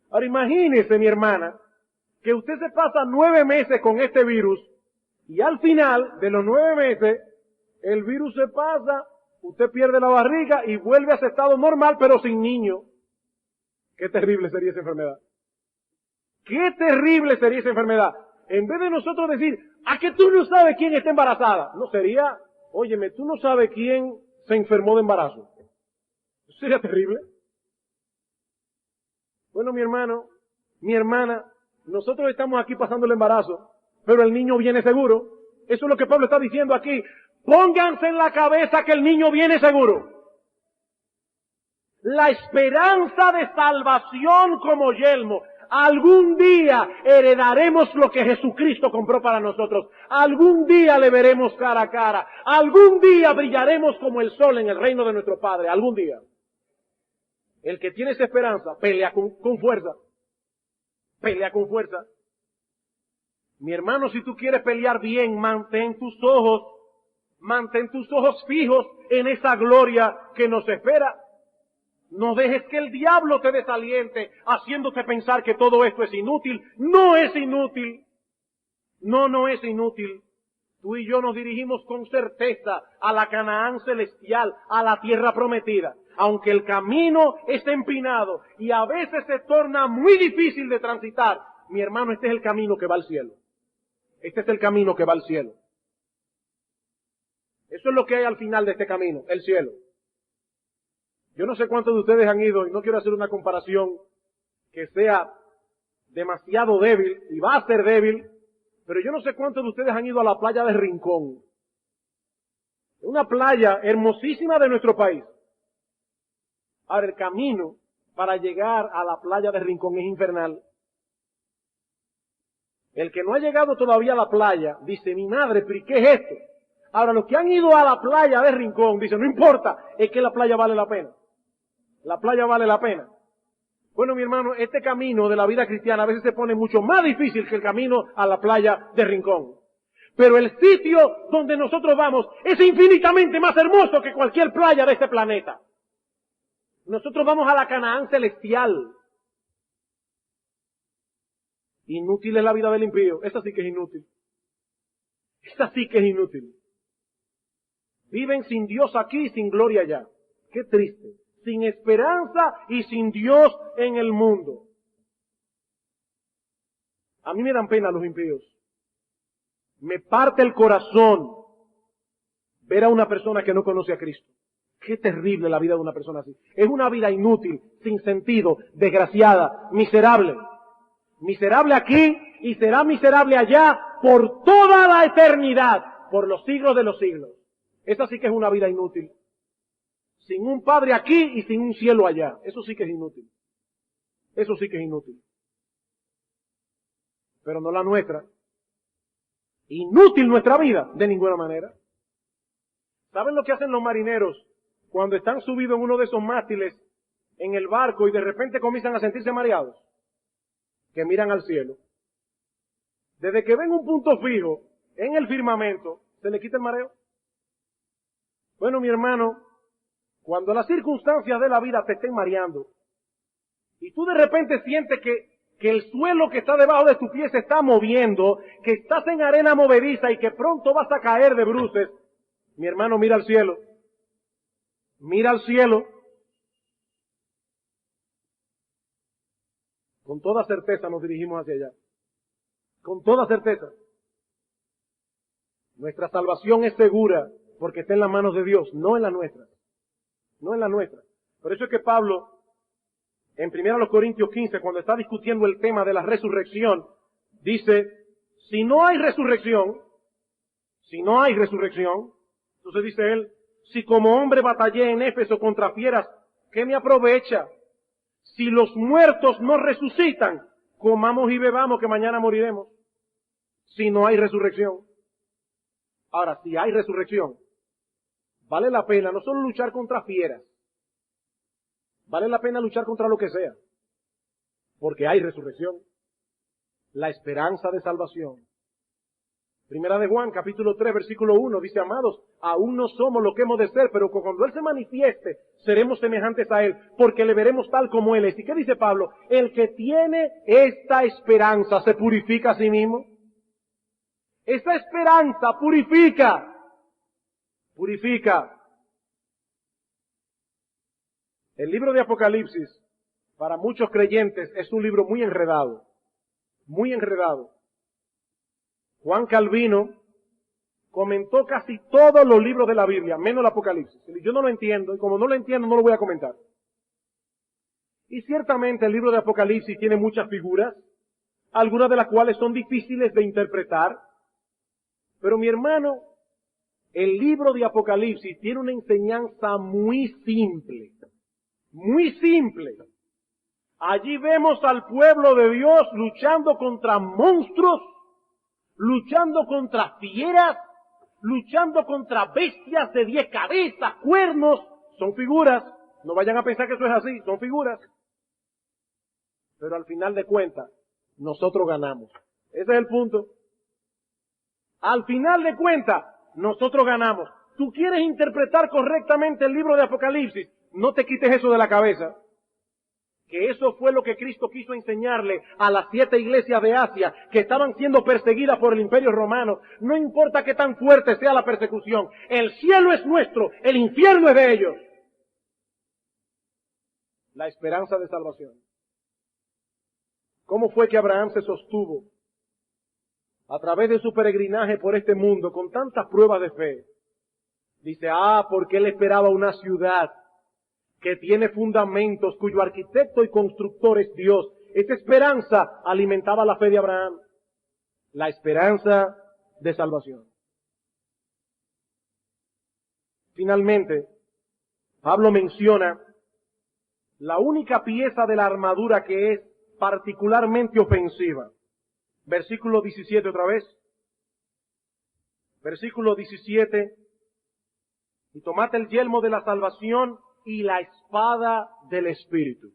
Ahora imagínese, mi hermana, que usted se pasa 9 meses con este virus y al final de los 9 meses el virus se pasa, usted pierde la barriga y vuelve a su estado normal pero sin niño. Qué terrible sería esa enfermedad. Qué terrible sería esa enfermedad. En vez de nosotros decir, ¿a que tú no sabes quién está embarazada? No sería, óyeme, tú no sabes quién se enfermó de embarazo. Eso sería terrible. Bueno, mi hermano, mi hermana, nosotros estamos aquí pasando el embarazo, pero el niño viene seguro. Eso es lo que Pablo está diciendo aquí. Pónganse en la cabeza que el niño viene seguro. La esperanza de salvación como yelmo. Algún día heredaremos lo que Jesucristo compró para nosotros. Algún día le veremos cara a cara. Algún día brillaremos como el sol en el reino de nuestro Padre. Algún día. El que tiene esa esperanza pelea con fuerza. Pelea con fuerza. Mi hermano, si tú quieres pelear bien, mantén tus ojos fijos en esa gloria que nos espera. No dejes que el diablo te desaliente haciéndote pensar que todo esto es inútil. No es inútil. No es inútil. Tú y yo nos dirigimos con certeza a la Canaán celestial, a la tierra prometida. Aunque el camino es empinado y a veces se torna muy difícil de transitar, mi hermano, este es el camino que va al cielo. Este es el camino que va al cielo. Eso es lo que hay al final de este camino, el cielo. Yo no sé cuántos de ustedes han ido, y no quiero hacer una comparación que sea demasiado débil, y va a ser débil, pero yo no sé cuántos de ustedes han ido a la playa de Rincón. Una playa hermosísima de nuestro país. Ahora, el camino para llegar a la playa de Rincón es infernal. El que no ha llegado todavía a la playa dice, mi madre, pero ¿y qué es esto? Ahora, los que han ido a la playa de Rincón dicen, no importa, es que la playa vale la pena. La playa vale la pena. Bueno, mi hermano, este camino de la vida cristiana a veces se pone mucho más difícil que el camino a la playa de Rincón. Pero el sitio donde nosotros vamos es infinitamente más hermoso que cualquier playa de este planeta. Nosotros vamos a la Canaán celestial. Inútil es la vida del impío. Esa sí que es inútil. Esa sí que es inútil. Viven sin Dios aquí y sin gloria allá. Qué triste. Sin esperanza y sin Dios en el mundo. A mí me dan pena los impíos. Me parte el corazón ver a una persona que no conoce a Cristo. Qué terrible la vida de una persona así. Es una vida inútil, sin sentido, desgraciada, miserable. Miserable aquí y será miserable allá por toda la eternidad, por los siglos de los siglos. Esa sí que es una vida inútil. Sin un Padre aquí y sin un cielo allá. Eso sí que es inútil. Eso sí que es inútil. Pero no la nuestra. Inútil nuestra vida, de ninguna manera. ¿Saben lo que hacen los marineros cuando están subidos en uno de esos mástiles en el barco y de repente comienzan a sentirse mareados? Que miran al cielo. Desde que ven un punto fijo en el firmamento, se le quita el mareo. Bueno, mi hermano, cuando las circunstancias de la vida te estén mareando y tú de repente sientes que el suelo que está debajo de tus pies se está moviendo, que estás en arena movediza y que pronto vas a caer de bruces, mi hermano, mira al cielo. Mira al cielo. Con toda certeza nos dirigimos hacia allá. Con toda certeza. Nuestra salvación es segura porque está en las manos de Dios, no en la nuestra. No en la nuestra. Por eso es que Pablo, en 1 Corintios 15, cuando está discutiendo el tema de la resurrección, dice, si no hay resurrección, entonces dice él, si como hombre batallé en Éfeso contra fieras, ¿qué me aprovecha? Si los muertos no resucitan, comamos y bebamos que mañana moriremos. Si no hay resurrección. Ahora, si hay resurrección, vale la pena no solo luchar contra fieras, vale la pena luchar contra lo que sea, porque hay resurrección. La esperanza de salvación. Primera de Juan, capítulo 3, versículo 1, dice, amados, aún no somos lo que hemos de ser, pero cuando Él se manifieste, seremos semejantes a Él, porque le veremos tal como Él es. ¿Y qué dice Pablo? El que tiene esta esperanza se purifica a sí mismo. Esta esperanza purifica. El libro de Apocalipsis, para muchos creyentes, es un libro muy enredado. Muy enredado. Juan Calvino comentó casi todos los libros de la Biblia, menos el Apocalipsis. Yo no lo entiendo, y como no lo entiendo, no lo voy a comentar. Y ciertamente el libro de Apocalipsis tiene muchas figuras, algunas de las cuales son difíciles de interpretar. Pero mi hermano, el libro de Apocalipsis tiene una enseñanza muy simple. Muy simple. Allí vemos al pueblo de Dios luchando contra monstruos, luchando contra fieras, luchando contra bestias de 10 cabezas, cuernos. Son figuras. No vayan a pensar que eso es así, son figuras. Pero al final de cuentas, nosotros ganamos. Ese es el punto. Al final de cuentas, nosotros ganamos. Tú quieres interpretar correctamente el libro de Apocalipsis, no te quites eso de la cabeza. Que eso fue lo que Cristo quiso enseñarle a las 7 iglesias de Asia que estaban siendo perseguidas por el Imperio Romano. No importa qué tan fuerte sea la persecución, el cielo es nuestro, el infierno es de ellos. La esperanza de salvación. ¿Cómo fue que Abraham se sostuvo a través de su peregrinaje por este mundo con tantas pruebas de fe? Dice, porque él esperaba una ciudad que tiene fundamentos, cuyo arquitecto y constructor es Dios. Esa esperanza alimentaba la fe de Abraham. La esperanza de salvación. Finalmente, Pablo menciona la única pieza de la armadura que es particularmente ofensiva. Versículo 17 otra vez. Versículo 17. Y tomad el yelmo de la salvación y la espada del Espíritu,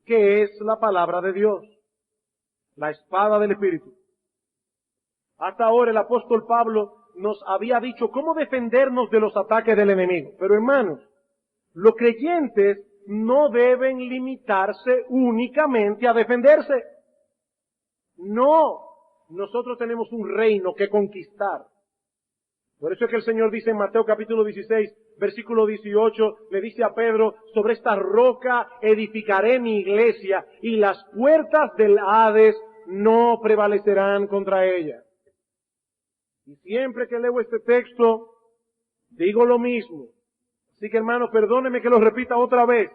que es la palabra de Dios. La espada del Espíritu. Hasta ahora el apóstol Pablo nos había dicho cómo defendernos de los ataques del enemigo. Pero hermanos, los creyentes no deben limitarse únicamente a defenderse. No, nosotros tenemos un reino que conquistar. Por eso es que el Señor dice en Mateo capítulo 16, versículo 18, le dice a Pedro, sobre esta roca edificaré mi iglesia y las puertas del Hades no prevalecerán contra ella. Y siempre que leo este texto, digo lo mismo. Así que hermanos, perdónenme que lo repita otra vez.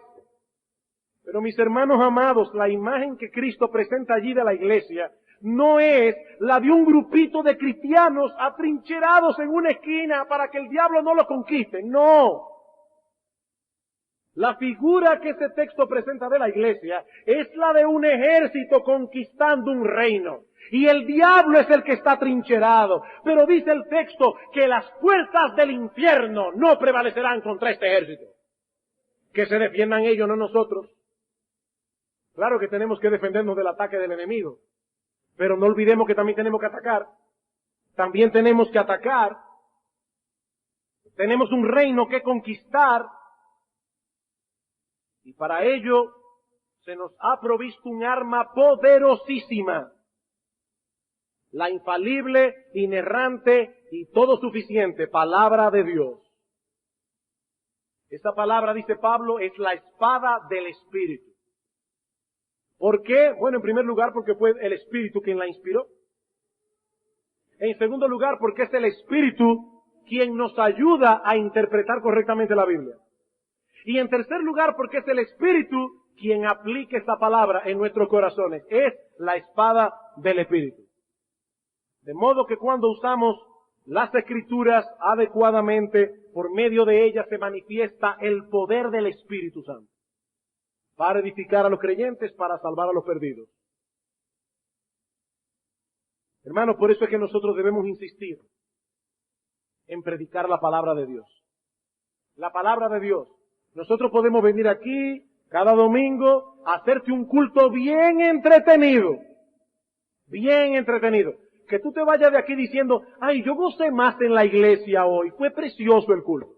Pero mis hermanos amados, la imagen que Cristo presenta allí de la iglesia no es la de un grupito de cristianos atrincherados en una esquina para que el diablo no lo conquiste. No. La figura que este texto presenta de la iglesia es la de un ejército conquistando un reino. Y el diablo es el que está atrincherado. Pero dice el texto que las puertas del infierno no prevalecerán contra este ejército. Que se defiendan ellos, no nosotros. Claro que tenemos que defendernos del ataque del enemigo. Pero no olvidemos que también tenemos que atacar. También tenemos que atacar. Tenemos un reino que conquistar. Y para ello se nos ha provisto un arma poderosísima. La infalible, inerrante y todo suficiente palabra de Dios. Esta palabra, dice Pablo, es la espada del Espíritu. ¿Por qué? Bueno, en primer lugar, porque fue el Espíritu quien la inspiró. En segundo lugar, porque es el Espíritu quien nos ayuda a interpretar correctamente la Biblia. Y en tercer lugar, porque es el Espíritu quien aplica esta palabra en nuestros corazones. Es la espada del Espíritu. De modo que cuando usamos las Escrituras adecuadamente, por medio de ellas se manifiesta el poder del Espíritu Santo. Para edificar a los creyentes, para salvar a los perdidos. Hermanos, por eso es que nosotros debemos insistir en predicar la palabra de Dios. La palabra de Dios. Nosotros podemos venir aquí cada domingo a hacerte un culto bien entretenido. Bien entretenido. Que tú te vayas de aquí diciendo, ay, yo gocé más en la iglesia hoy. Fue precioso el culto.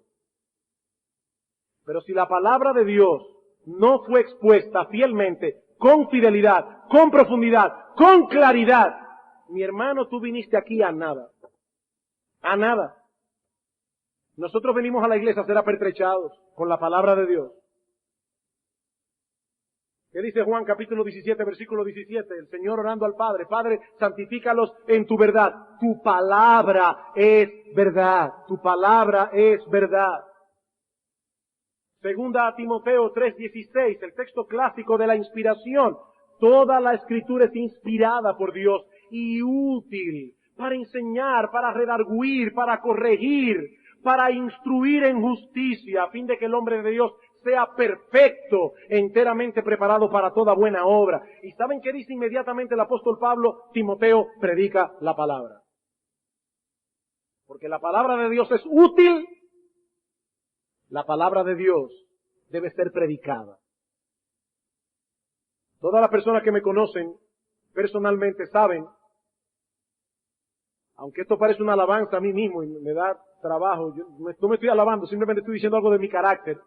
Pero si la palabra de Dios no fue expuesta fielmente, con fidelidad, con profundidad, con claridad, mi hermano, tú viniste aquí a nada. A nada. Nosotros venimos a la iglesia a ser apertrechados con la palabra de Dios. ¿Qué dice Juan capítulo 17, versículo 17? El Señor orando al Padre: Padre, santifícalos en tu verdad. Tu palabra es verdad. Tu palabra es verdad. Segunda a Timoteo 3:16, el texto clásico de la inspiración. Toda la Escritura es inspirada por Dios y útil para enseñar, para redarguir, para corregir, para instruir en justicia, a fin de que el hombre de Dios sea perfecto, enteramente preparado para toda buena obra. ¿Y saben qué dice inmediatamente el apóstol Pablo? Timoteo, predica la palabra. Porque la palabra de Dios es útil. La palabra de Dios debe ser predicada. Todas las personas que me conocen personalmente saben, aunque esto parece una alabanza a mí mismo y me da trabajo, yo no me estoy alabando, simplemente estoy diciendo algo de mi carácter.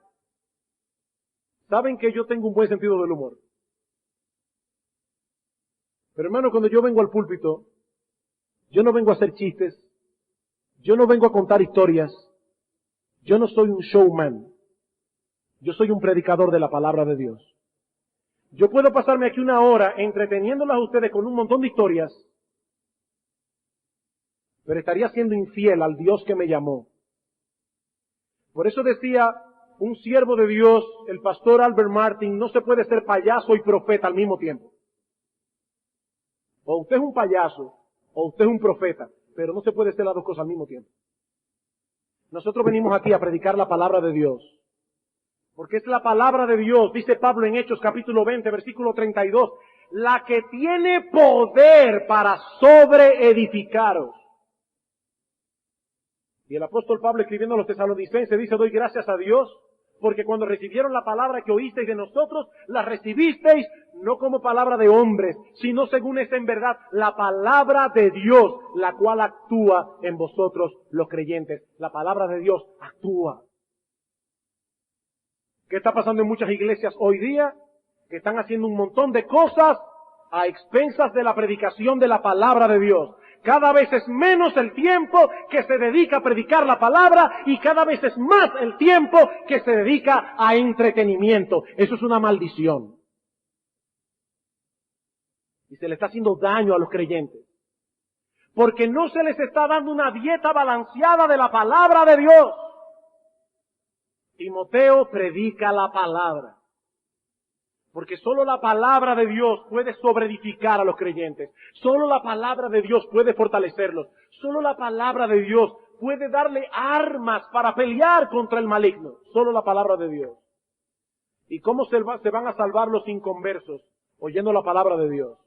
Saben que yo tengo un buen sentido del humor. Pero hermano, cuando yo vengo al púlpito, yo no vengo a hacer chistes, yo no vengo a contar historias, yo no soy un showman, yo soy un predicador de la palabra de Dios. Yo puedo pasarme aquí una hora entreteniéndolas a ustedes con un montón de historias, pero estaría siendo infiel al Dios que me llamó. Por eso decía un siervo de Dios, el pastor Albert Martin: no se puede ser payaso y profeta al mismo tiempo. O usted es un payaso, o usted es un profeta, pero no se puede ser las dos cosas al mismo tiempo. Nosotros venimos aquí a predicar la palabra de Dios, porque es la palabra de Dios, dice Pablo en Hechos capítulo 20, versículo 32, la que tiene poder para sobreedificaros. Y el apóstol Pablo, escribiendo a los tesalonicenses, dice: doy gracias a Dios, porque cuando recibieron la palabra que oísteis de nosotros, la recibisteis no como palabra de hombres, sino según es en verdad la palabra de Dios, la cual actúa en vosotros los creyentes. La palabra de Dios actúa. ¿Qué está pasando en muchas iglesias hoy día? Que están haciendo un montón de cosas a expensas de la predicación de la palabra de Dios. Cada vez es menos el tiempo que se dedica a predicar la palabra y cada vez es más el tiempo que se dedica a entretenimiento. Eso es una maldición. Y se le está haciendo daño a los creyentes. Porque no se les está dando una dieta balanceada de la palabra de Dios. Timoteo, predica la palabra. Porque solo la palabra de Dios puede sobreedificar a los creyentes. Solo la palabra de Dios puede fortalecerlos. Solo la palabra de Dios puede darle armas para pelear contra el maligno. Solo la palabra de Dios. ¿Y cómo se van a salvar los inconversos? Oyendo la palabra de Dios.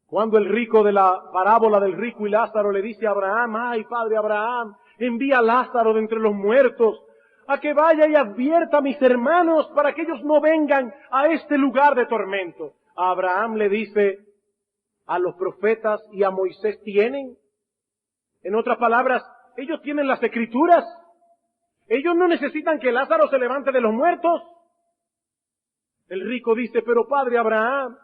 Cuando el rico de la parábola del rico y Lázaro le dice a Abraham: ay, padre Abraham, envía a Lázaro de entre los muertos a que vaya y advierta a mis hermanos para que ellos no vengan a este lugar de tormento. A Abraham le dice: a los profetas y a Moisés tienen. En otras palabras, ellos tienen las escrituras. Ellos no necesitan que Lázaro se levante de los muertos. El rico dice: pero padre Abraham,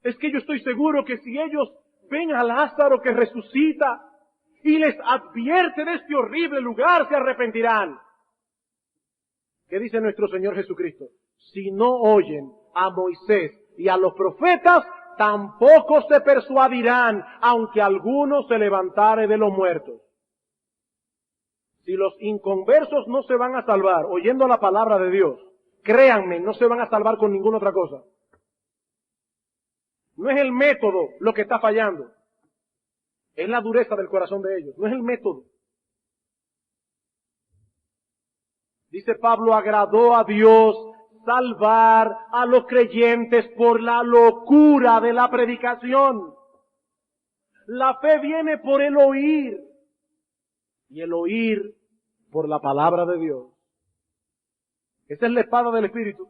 es que yo estoy seguro que si ellos ven a Lázaro que resucita y les advierte de este horrible lugar, se arrepentirán. ¿Qué dice nuestro Señor Jesucristo? Si no oyen a Moisés y a los profetas, tampoco se persuadirán, aunque alguno se levantare de los muertos. Si los inconversos no se van a salvar oyendo la palabra de Dios, créanme, no se van a salvar con ninguna otra cosa. No es el método lo que está fallando. Es la dureza del corazón de ellos. No es el método. Dice Pablo: agradó a Dios salvar a los creyentes por la locura de la predicación. La fe viene por el oír. Y el oír por la palabra de Dios. Esa es la espada del Espíritu.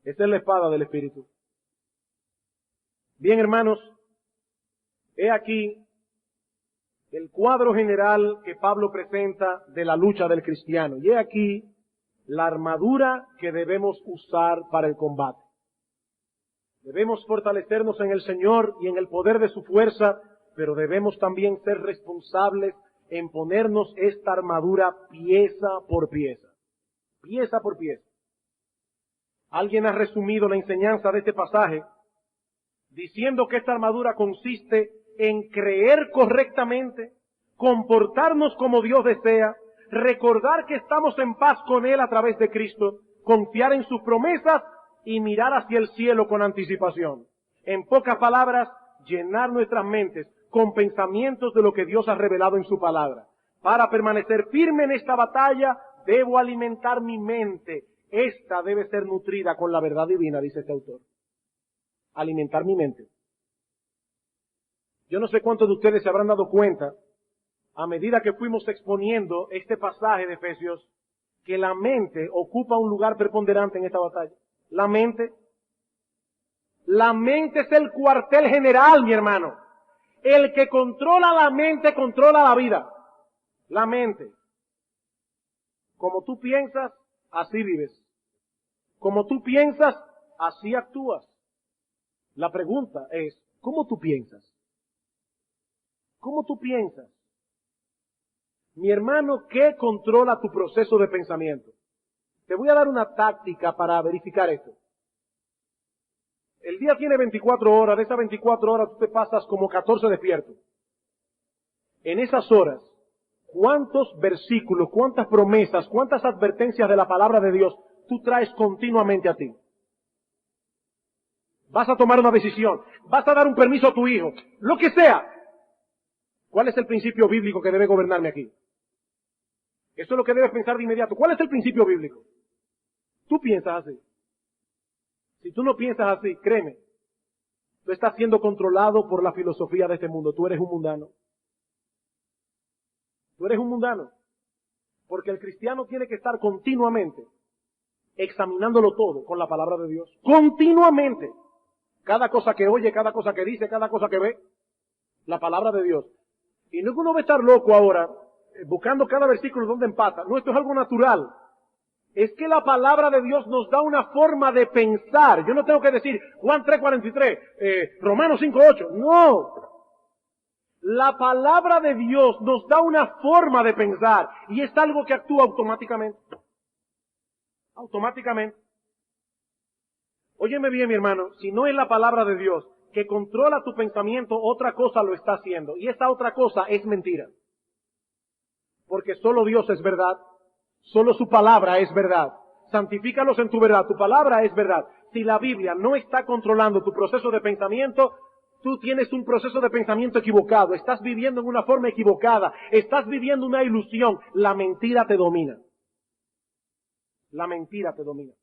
Esa es la espada del Espíritu. Bien, hermanos, he aquí el cuadro general que Pablo presenta de la lucha del cristiano. Y he aquí la armadura que debemos usar para el combate. Debemos fortalecernos en el Señor y en el poder de su fuerza, pero debemos también ser responsables en ponernos esta armadura pieza por pieza. Pieza por pieza. Alguien ha resumido la enseñanza de este pasaje diciendo que esta armadura consiste en creer correctamente, comportarnos como Dios desea, recordar que estamos en paz con Él a través de Cristo, confiar en sus promesas y mirar hacia el cielo con anticipación. En pocas palabras, llenar nuestras mentes con pensamientos de lo que Dios ha revelado en su palabra. Para permanecer firme en esta batalla, debo alimentar mi mente. Esta debe ser nutrida con la verdad divina, dice este autor. Alimentar mi mente. Yo no sé cuántos de ustedes se habrán dado cuenta, a medida que fuimos exponiendo este pasaje de Efesios, que la mente ocupa un lugar preponderante en esta batalla. La mente es el cuartel general, mi hermano. El que controla la mente, controla la vida. La mente. Como tú piensas, así vives. Como tú piensas, así actúas. La pregunta es, ¿cómo tú piensas? ¿Cómo tú piensas? Mi hermano, ¿qué controla tu proceso de pensamiento? Te voy a dar una táctica para verificar esto. El día tiene 24 horas, de esas 24 horas tú te pasas como 14 despierto. En esas horas, ¿cuántos versículos, cuántas promesas, cuántas advertencias de la palabra de Dios tú traes continuamente a ti? Vas a tomar una decisión, vas a dar un permiso a tu hijo, lo que sea. ¿Cuál es el principio bíblico que debe gobernarme aquí? Eso es lo que debes pensar de inmediato. ¿Cuál es el principio bíblico? Tú piensas así. Si tú no piensas así, créeme, tú estás siendo controlado por la filosofía de este mundo. Tú eres un mundano. Tú eres un mundano. Porque el cristiano tiene que estar continuamente examinándolo todo con la palabra de Dios. Continuamente. Cada cosa que oye, cada cosa que dice, cada cosa que ve, la palabra de Dios. Y no es que uno va a estar loco ahora, buscando cada versículo donde empata. No, esto es algo natural. Es que la palabra de Dios nos da una forma de pensar. Yo no tengo que decir Juan 3:43, Romanos 5:8. No. La palabra de Dios nos da una forma de pensar y es algo que actúa automáticamente. Automáticamente. Óyeme bien, mi hermano, si no es la palabra de Dios que controla tu pensamiento, otra cosa lo está haciendo. Y esa otra cosa es mentira. Porque solo Dios es verdad. Solo su palabra es verdad. Santifícalos en tu verdad. Tu palabra es verdad. Si la Biblia no está controlando tu proceso de pensamiento, tú tienes un proceso de pensamiento equivocado. Estás viviendo en una forma equivocada. Estás viviendo una ilusión. La mentira te domina. La mentira te domina.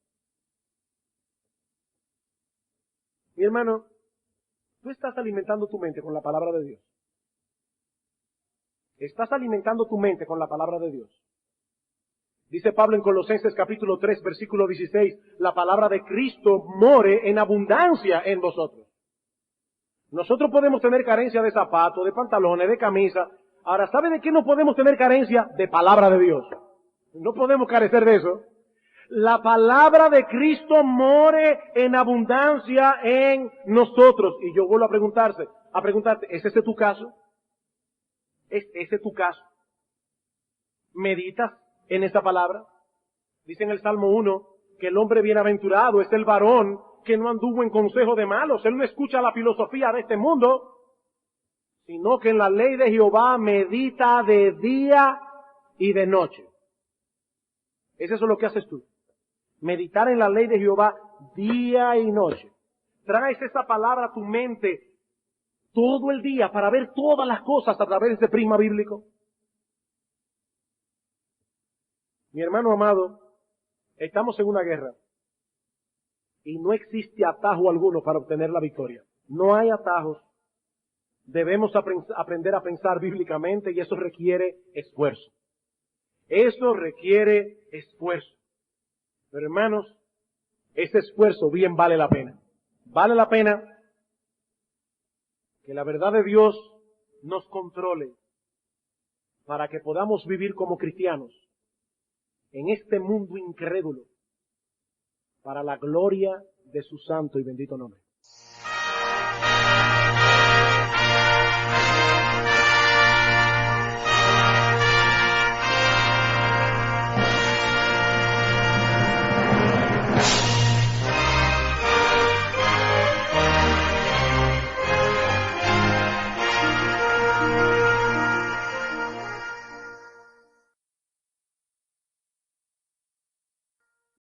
Mi hermano, tú estás alimentando tu mente con la palabra de Dios. Estás alimentando tu mente con la palabra de Dios. Dice Pablo en Colosenses capítulo 3, versículo 16, la palabra de Cristo more en abundancia en vosotros. Nosotros podemos tener carencia de zapatos, de pantalones, de camisa. Ahora, ¿sabe de qué no podemos tener carencia? De palabra de Dios. No podemos carecer de eso. La palabra de Cristo more en abundancia en nosotros. Y yo vuelvo a preguntarte, ¿es ese tu caso? ¿Es ese tu caso? ¿Meditas en esa palabra? Dice en el Salmo 1 que el hombre bienaventurado es el varón que no anduvo en consejo de malos. Él no escucha la filosofía de este mundo, sino que en la ley de Jehová medita de día y de noche. ¿Es eso lo que haces tú? Meditar en la ley de Jehová día y noche. Traes esa palabra a tu mente todo el día para ver todas las cosas a través de ese prisma bíblico. Mi hermano amado, estamos en una guerra y no existe atajo alguno para obtener la victoria. No hay atajos. Debemos aprender a pensar bíblicamente y eso requiere esfuerzo. Eso requiere esfuerzo. Pero hermanos, ese esfuerzo bien vale la pena. Vale la pena que la verdad de Dios nos controle para que podamos vivir como cristianos en este mundo incrédulo para la gloria de su santo y bendito nombre.